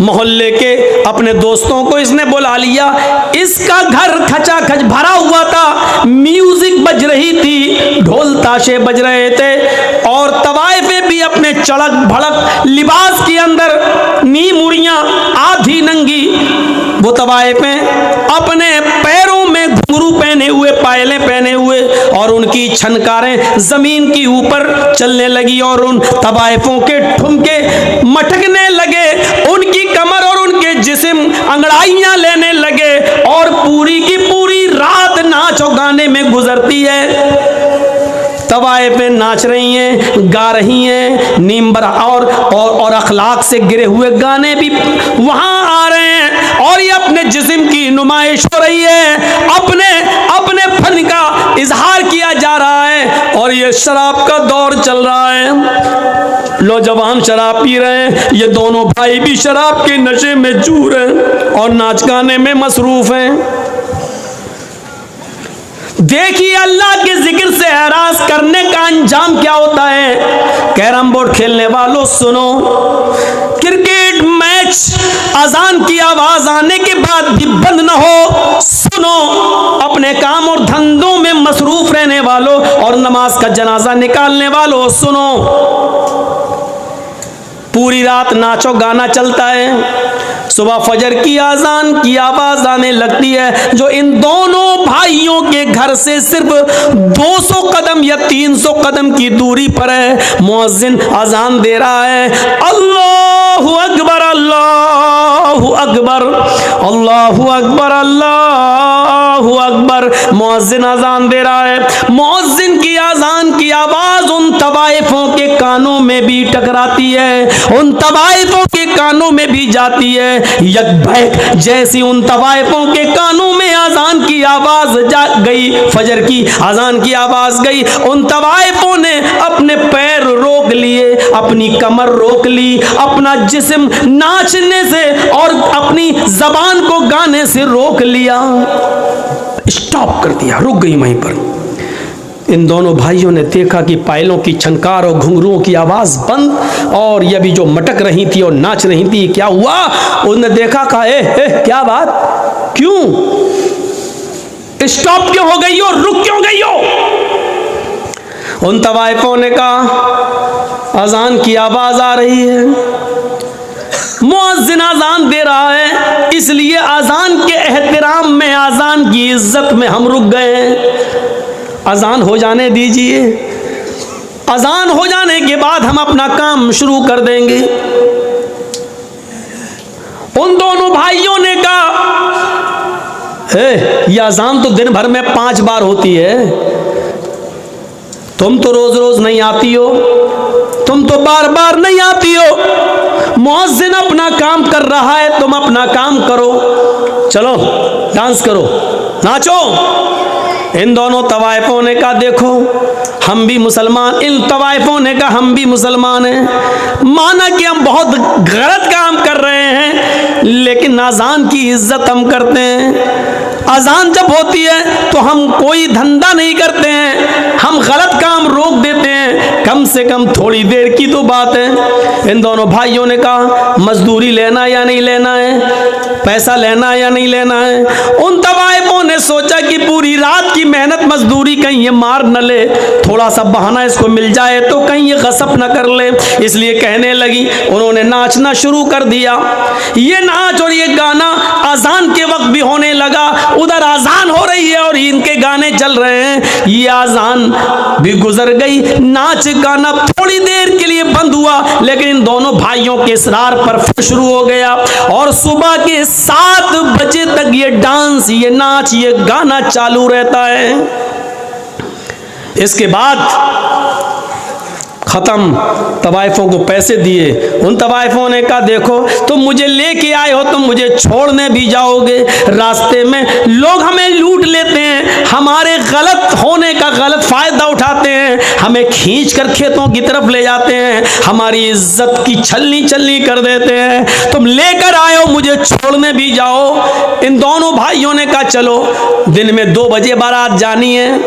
मोहल्ले के अपने दोस्तों को इसने बुला लिया। इसका घर खचाखच भरा हुआ था, म्यूजिक बज रही थी, ढोल ताशे बज रहे थे और तवाइफ़ें भी अपने चड़क भड़क लिबास के अंदर, नी मुड़ियाँ आधी नंगी, वो तवाइफ़ें अपने पैरों में घुंघरू पहने हुए, पायलें पहने हुए और उनकी छनकारें ज़मीन की ऊपर चलने लगी और उन तवाइफ़ों के ठुमके मटकने लगे, उनकी कमर और उनके जिस्म अंगड़ाइयाँ लेने लगे और पूरी की पूरी रात नाच और गाने में गुजरती है। तवाइफ़ें नाच रही हैं, गा रही हैं, नीमबर और अखलाक से गिरे हुए गाने भी वहाँ आ रहे हैं और ये अपने जिस्म की नुमाइश हो रही है, अपने अपने फन का इजहार किया जा रहा है और ये शराब का दौर चल रहा है। नौजवान शराब पी रहे हैं, ये दोनों भाई भी शराब के नशे में चूर हैं और नाच गाने में मसरूफ हैं। देखिए अल्लाह के जिक्र से एराज करने का अंजाम क्या होता है। कैरम बोर्ड खेलने वालों सुनो, क्रिकेट मैच अजान की आवाज आने के बाद भी बंद न हो, सुनो। अपने काम और धंधों में मसरूफ रहने वालों और नमाज का जनाजा निकालने वालों सुनो। पूरी रात नाचो गाना चलता है, सुबह फजर की आजान की आवाज आने लगती है जो इन दोनों भाइयों के घर से सिर्फ 200 कदम या 300 कदम की दूरी पर है। मुअज्जिन अजान दे रहा है, अल्लाहु अकबर अल्लाहु अकबर अल्लाहु अकबर अल्लाहु अकबर। मुअज्जिन अजान दे रहा है। मुअज्जिन की अजान की आवाज उन तवाइफों के कानों में भी टकराती है, उन तवाइफों के कानों में भी जाती है। यकबैक जैसी उन तवाइफों के कानों में अजान की आवाज जा गई, फजर की अजान की आवाज गई, उन तवाइफों ने अपने पैर रोक लिए, अपनी कमर रोक ली, अपना जिस्म नाचने से और अपनी जबान को गाने से रोक लिया, स्टॉप कर दिया, रुक गई वहीं पर। इन दोनों भाइयों ने देखा कि पायलों की छनकार और घुंघरुओं की आवाज बंद और ये भी जो मटक रही थी और नाच रही थी, क्या हुआ? उन्होंने देखा, कहा क्या बात, क्यों स्टॉप क्यों हो गई हो, रुक क्यों गई हो? उन तवाइफों ने कहा अजान की आवाज आ रही है, मुअज्जिन अजान दे रहा है, इसलिए अजान के एहतराम में, अजान की इज्जत में हम रुक गए हैं। अजान हो जाने दीजिए, अजान हो जाने के बाद हम अपना काम शुरू कर देंगे। उन दोनों भाइयों ने कहा, ये अजान तो दिन भर में 5 बार होती है, तुम तो रोज रोज नहीं आती हो, तुम तो बार बार नहीं आती हो। मुअज्जिन अपना काम कर रहा है, तुम अपना काम करो, चलो डांस करो, नाचो। इन दोनों तवाइफों ने कहा देखो हम भी मुसलमान, इन तवाइफों ने कहा हम भी मुसलमान हैं, माना कि हम बहुत गलत काम कर रहे हैं लेकिन अजान की इज्जत हम करते हैं। अजान जब होती है तो हम कोई धंधा नहीं करते हैं, हम गलत काम रोक देते हैं, कम से कम थोड़ी देर की तो बात है। इन दोनों भाइयों ने कहा मजदूरी लेना या नहीं लेना है, पैसा लेना या नहीं लेना है। उन तवाइफों ने सोचा कि पूरी रात की मेहनत मजदूरी कहीं ये मार न ले, थोड़ा सा बहाना इसको मिल जाए तो कहीं ये गसब न कर ले, इसलिए कहने लगी। उन्होंने नाचना शुरू कर दिया। ये नाच और ये गाना अजान के वक्त भी होने लगा, उधर अजान हो रही है और इनके गाने चल रहे हैं। ये अजान भी गुजर गई, नाच गाना थोड़ी देर के लिए बंद हुआ लेकिन इन दोनों भाइयों के इसरार पर फिर शुरू हो गया और सुबह के 7 बजे तक ये डांस, ये नाच, ये गाना चालू रहता है। इसके बाद खत्म, तवाइफों को पैसे दिए। उन तवाइफों ने कहा देखो तुम मुझे लेके आए हो, तुम मुझे छोड़ने भी जाओगे, रास्ते में लोग हमें लूट लेते हैं, हमारे गलत होने का गलत फायदा उठाते हैं, हमें खींच कर खेतों की तरफ ले जाते हैं, हमारी इज्जत की छलनी छलनी कर देते हैं, तुम लेकर आए हो, मुझे छोड़ने भी जाओ। इन दोनों भाइयों ने कहा चलो, दिन में 2 बजे बारात जानी है,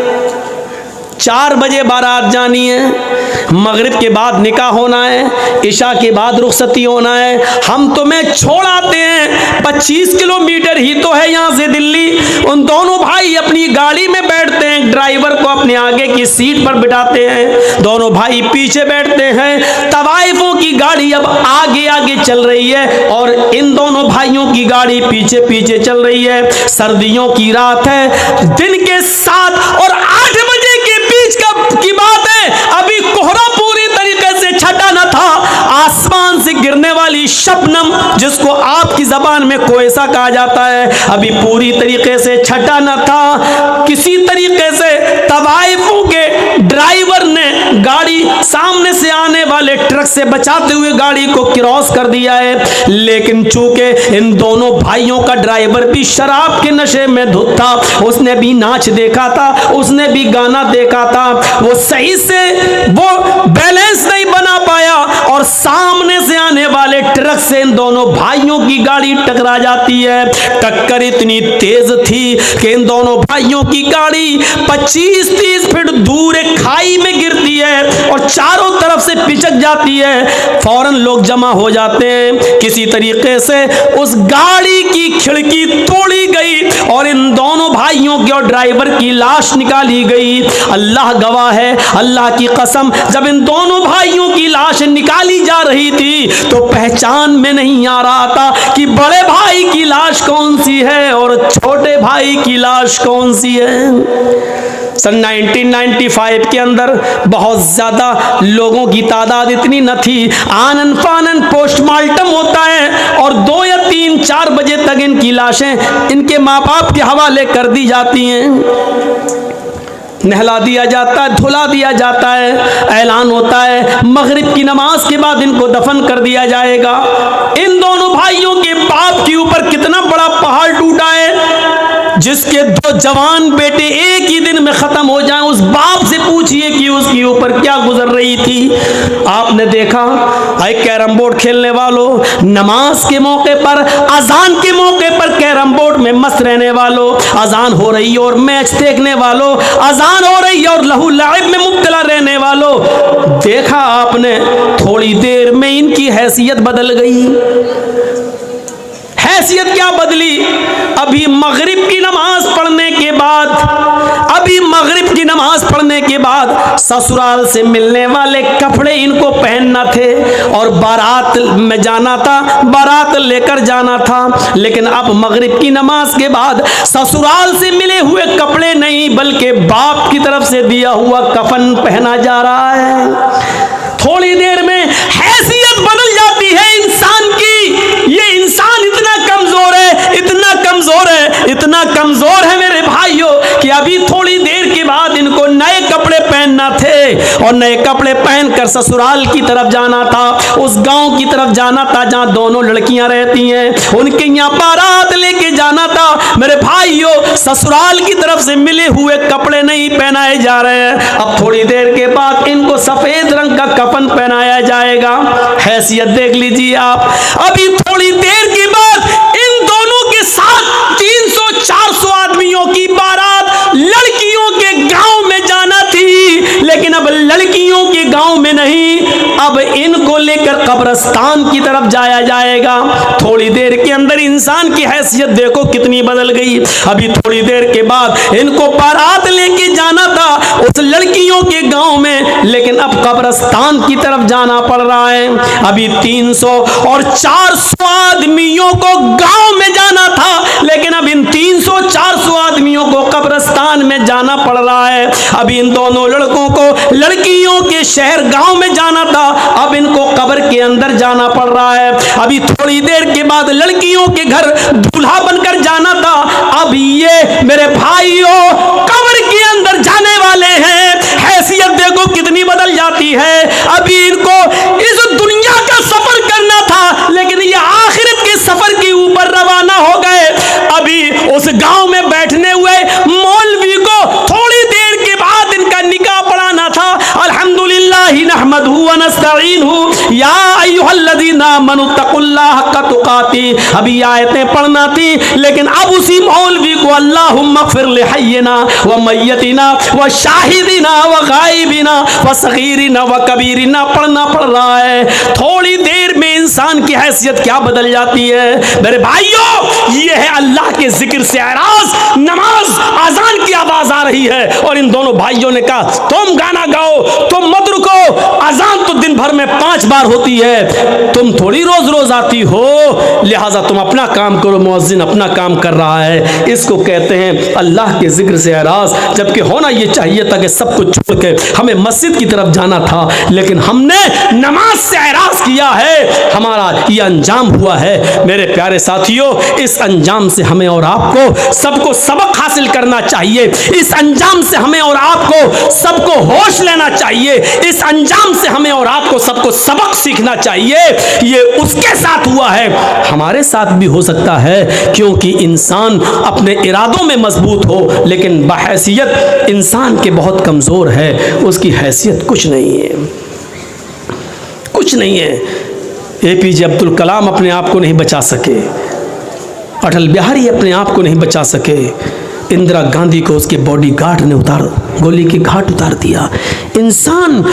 4 बजे बारात जानी है, मगरिब के बाद निकाह होना है, इशा के बाद रुखसती होना है, हम तुम्हें छोड़ आते हैं, 25 किलोमीटर ही तो है यहाँ से दिल्ली। उन दोनों भाई अपनी गाड़ी में बैठते हैं, ड्राइवर को अपने आगे की सीट पर बिठाते हैं, दोनों भाई पीछे बैठते हैं। तवाइफों की गाड़ी अब आगे आगे चल रही है और इन दोनों भाइयों की गाड़ी पीछे पीछे चल रही है। सर्दियों की रात है, दिन के 7 और 8 बजे के बीच की बात है, अभी कोहरा पूरी तरीके से छटा न था, आसमान से गिरने वाली शबनम, जिसको आपकी जबान में कोयसा कहा जाता है, अभी पूरी तरीके से छटा न था। किसी तरीके से तवाइफों के ड्राइवर ने गाड़ी सामने से आने वाले ट्रक से बचाते हुए गाड़ी को क्रॉस कर दिया है, लेकिन चूंकि इन दोनों भाइयों का ड्राइवर भी शराब के नशे में धुत था, उसने भी नाच देखा था, उसने भी गाना देखा था, वो सही से वो बैलेंस नहीं बना पाया और सामने से आने वाले ट्रक से इन दोनों भाइयों की गाड़ी टकरा जाती है। टक्कर इतनी तेज थी कि इन दोनों भाइयों की गाड़ी 25-30 फीट दूर एक खाई में गिरती है और चारों तरफ से पिचक जाती है। फौरन लोग जमा हो जाते हैं, किसी तरीके से उस गाड़ी की खिड़की तोड़ी गई और इन दोनों भाइयों की और ड्राइवर की लाश निकाली गई। अल्लाह गवाह है, अल्लाह की कसम, जब इन दोनों भाइयों की लाश निकाली जा रही थी तो पहचान में नहीं आ रहा था कि बड़े भाई की लाश कौन सी है और छोटे भाई की लाश कौन सी है। सन 1995 के अंदर बहुत ज़्यादा लोगों की तादाद इतनी न थी, आनन फानन पोस्टमार्टम होता है और 2 या 3-4 बजे तक इनकी लाशें इनके माँ बाप के हवाले कर दी जाती हैं, नहला दिया जाता है, धुला दिया जाता है, ऐलान होता है मगरिब की नमाज के बाद इनको दफन कर दिया जाएगा। इन दोनों भाइयों के बाप के ऊपर कितना बड़ा पहाड़ टूटा है, जिसके 2 जवान बेटे एक ही दिन में खत्म हो जाएं। उस बाप से पूछिए कि उसके ऊपर क्या गुजर रही थी। आपने देखा आई कैरम बोर्ड खेलने वालों, नमाज के मौके पर, अजान के मौके पर कैरम बोर्ड में मस्त रहने वालों, अजान हो रही और मैच देखने वालों, अजान हो रही है और लहू लाइब में मुब्तला रहने वालों, देखा आपने थोड़ी देर में इनकी हैसियत बदल गई। हैसियत क्या बदली? अभी मगरिब की नमाज पढ़ने के बाद, अभी मगरिब की नमाज पढ़ने के बाद ससुराल से मिलने वाले कपड़े इनको पहनना थे और बारात में जाना था, बारात लेकर जाना था। लेकिन अब मगरिब की नमाज के बाद ससुराल से मिले हुए कपड़े नहीं बल्कि बाप की तरफ से दिया हुआ कफन पहना जा रहा है। थोड़ी देर में हैसियत बदल जाती है इंसान की। ये इंसान इतना कमजोर है, इतना कमजोर है, इतना कमजोर है मेरे भाइयों कि अभी थोड़ी देर के बाद इनको नए कपड़े पहनना थे और नए कपड़े पहनकर ससुराल की तरफ जाना था, उस गांव की तरफ जाना था जहां दोनों लड़कियां रहती हैं, उनके यहाँ बारात लेके जाना था। मेरे भाइयों, ससुराल की तरफ से मिले हुए कपड़े नहीं पहनाए जा रहे हैं। अब थोड़ी देर के बाद इनको सफेद रंग का कफन पहनाया जाएगा। हैसियत देख लीजिए आप। अभी थोड़ी देर के बाद इन दोनों के साथ 300-400 आदमियों की बारात लड़कियों के गांव में जाना थी, लेकिन अब लड़कियों के गांव में नहीं, अब इनको लेकर कब्रिस्तान की तरफ जाया जाएगा। थोड़ी देर के अंदर इंसान की हैसियत देखो कितनी बदल गई। अभी थोड़ी देर के बाद इनको बारात लेके जाना था उस लड़कियों के गांव में, लेकिन अब कब्रिस्तान की तरफ जाना पड़ रहा है। अभी 300 और 400 आदमियों को गांव में जाना था, लेकिन अब इन 300-400 आदमियों को कब्रिस्तान में जाना पड़ रहा है। अभी इन दोनों लड़कों को लड़कियों के शहर गांव में जाना था, अब इनको कब्र के अंदर जाना पड़ रहा है। अभी थोड़ी देर के बाद लड़कियों के घर दूल्हा बनकर जाना था। अब ये मेरे भाइयों कब्र के अंदर जाने वाले हैं। हैसियत देखो कितनी बदल जाती है। अभी इनको इस दुनिया का सफर करना था, लेकिन ये आखिरत के सफर के ऊपर रवाना हो गए। अभी उस गांव में बैठने हुए मौलवी को थोड़ी देर के बाद इनका निकाह पढ़ाना था। अल्हम्दुलिल्लाह नहमदुहु व नस्तईनुहु या अय्युहल्लज़ीना आमनू तक़ुल्लाह हक़्क़ तुक़ाती। अभी आयतें पढ़ना थी, लेकिन अब उसी मौलवी को अल्लाहुम्मा ग़फ़िर लिहय्यिना व मय्यतिना व शाहिदिना व गायबिना व सगीरिना व कबीरिना पढ़ना पड़ रहा है। थोड़ी देर में इंसान की हैसियत क्या बदल जाती है। मेरे भाइयों, ये है अल्लाह के जिक्र से एराज। नमाज अजान की आवाज आ रही है और इन दोनों भाइयों ने कहा तुम गाना गाओ, तुम मत रुको। अजान तो दिन भर में 5 बार होती है, तुम थोड़ी रोज रोज आती हो, लिहाजा तुम अपना काम करो, मुअज्जिन अपना काम कर रहा है। इसको कहते हैं अल्लाह के जिक्र से एराज। जबकि होना ये चाहिए था कि सब कुछ छोड़ के हमें मस्जिद की तरफ जाना था, लेकिन हमने नमाज से एराज किया है, हमारा ये अंजाम हुआ है। मेरे प्यारे साथियों, इस अंजाम से हमें और आपको सबको सबक हासिल करना चाहिए। इस अंजाम से हमें और आपको सबको होश लेना चाहिए। इस अंजाम से हमें और आपको सबको सबक सीखना चाहिए। ये उसके साथ हुआ है, हमारे साथ भी हो सकता है, क्योंकि इंसान अपने इरादों में मजबूत हो, लेकिन बहैसियत इंसान के बहुत कमजोर है, उसकी हैसियत कुछ नहीं है, कुछ नहीं है। APJ अब्दुल कलाम अपने आप को नहीं बचा सके, अटल बिहारी अपने आप को नहीं बचा सके, इंदिरा गांधी को उसके बॉडीगार्ड ने गोली की घाट उतार दिया। इंसान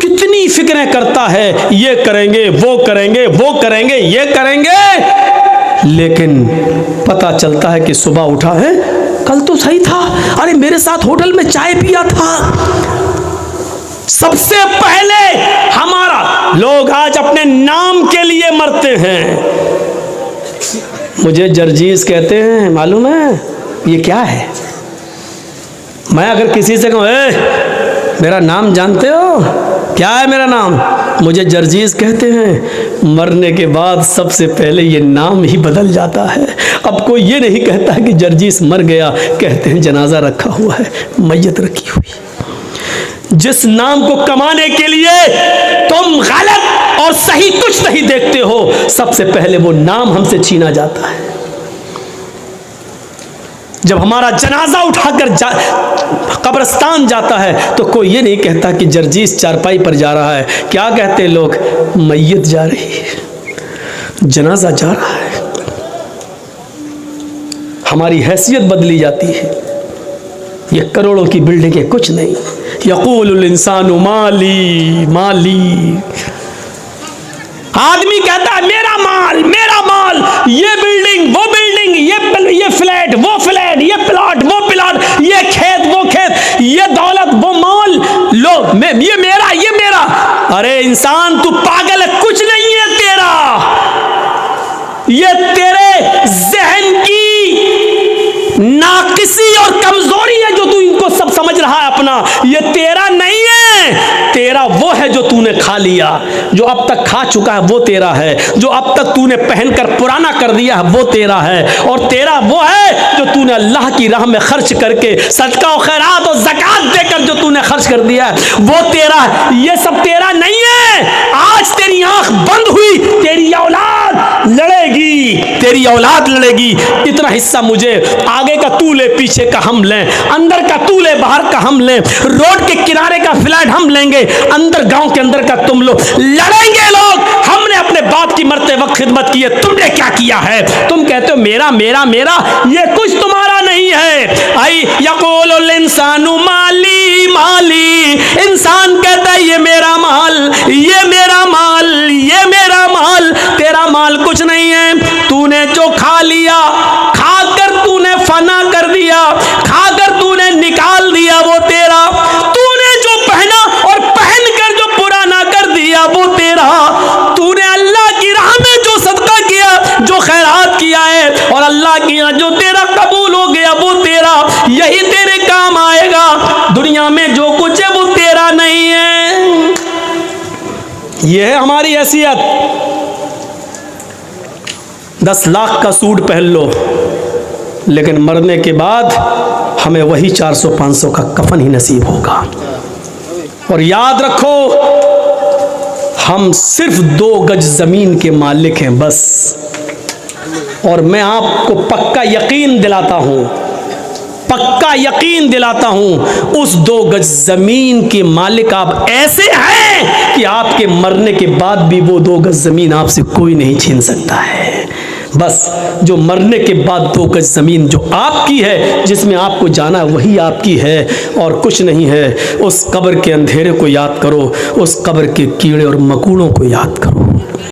कितनी फिक्रें करता है, ये करेंगे, वो करेंगे, वो करेंगे, ये करेंगे, लेकिन पता चलता है कि सुबह उठा है, कल तो सही था, अरे मेरे साथ होटल में चाय पिया था। सबसे पहले हमारा लोग आज अपने नाम के लिए मरते हैं। मुझे जर्जीस कहते हैं, मालूम है ये क्या है? मैं अगर किसी से कहूँ मेरा नाम जानते हो क्या है मेरा नाम, मुझे जर्जीस कहते हैं, मरने के बाद सबसे पहले ये नाम ही बदल जाता है। अब कोई ये नहीं कहता है कि जर्जीस मर गया, कहते हैं जनाजा रखा हुआ है, मैयत रखी हुई। जिस नाम को कमाने के लिए तुम गलत और सही कुछ नहीं देखते हो, सबसे पहले वो नाम हमसे छीना जाता है। जब हमारा जनाजा उठाकर कब्रिस्तान जाता है तो कोई ये नहीं कहता कि जर्जीस चारपाई पर जा रहा है, क्या कहते हैं लोग, मैयत जा रही है, जनाजा जा रहा है। हमारी हैसियत बदली जाती है। ये करोड़ों की बिल्डिंग है, कुछ नहीं। यक़ूलुल इंसानु माली माली, आदमी कहता है मेरा माल मेरा माल, ये बिल्डिंग वो बिल्डिंग, ये फ्लैट वो फ्लैट, ये प्लॉट वो प्लॉट, ये खेत वो खेत, ये दौलत वो माल, लो ये मेरा ये मेरा। अरे इंसान तू पागल है, कुछ नहीं है तेरा, ये तेरे जहन की नाकिसी और कमजोरी है जो तू इनको सब समझ रहा है अपना। ये तेरा नहीं है, तेरा वो है जो तूने खा लिया, जो अब तक खा चुका है वो तेरा है, जो अब तक तूने पहनकर पुराना कर दिया है वो तेरा है, और तेरा वो है जो तूने अल्लाह की राह में खर्च करके सदका और खैरात और ज़कात देकर जो तूने खर्च कर दिया है वो तेरा है। ये सब तेरा नहीं है। आज तेरी आंख बंद हुई, तेरी औलाद लड़ेगी, तेरी औलाद लड़ेगी। इतना हिस्सा मुझे, आगे का तू ले, पीछे का हम लें, अंदर का तू ले, बाहर का हम लें, रोड के किनारे का फ्लैट हम लेंगे, अंदर गांव के अंदर का तुम लोग लड़ेंगे। लोग, हमने अपने बाप की मरते वक्त खिदमत की है, तुमने क्या किया है? तुम कहते हो मेरा मेरा मेरा, ये कुछ तुम्हारा नहीं है। आई यक़ूलुल इंसानु माली माली, इंसान कहता है ये मेरा माल, ये मेरा माल, ये मेरा माल। तेरा माल कुछ नहीं है। तूने जो खा लिया, खाकर तूने फना कर दिया, खाकर तूने निकाल दिया वो तेरा। तूने जो पहना और पहनकर जो पुराना कर दिया वो तेरा। तूने अल्लाह की राह में जो सदका किया, जो खैरात किया है और अल्लाह की राह जो तेरा कबूल हो गया वो तेरा, यही तेरे काम आएगा। दुनिया में जो कुछ है वो तेरा नहीं है। यह है हमारी हैसियत। 10 लाख का सूट पहन लो, लेकिन मरने के बाद हमें वही 400-500 का कफन ही नसीब होगा। और याद रखो, हम सिर्फ 2 गज जमीन के मालिक हैं बस। और मैं आपको पक्का यकीन दिलाता हूं, उस 2 गज जमीन के मालिक आप ऐसे हैं कि आपके मरने के बाद भी वो 2 गज जमीन आपसे कोई नहीं छीन सकता है। बस जो मरने के बाद 2 गज जमीन जो आपकी है, जिसमें आपको जाना वही आपकी है और कुछ नहीं है। उस कब्र के अंधेरे को याद करो, उस कब्र के कीड़े और मकोड़ों को याद करो।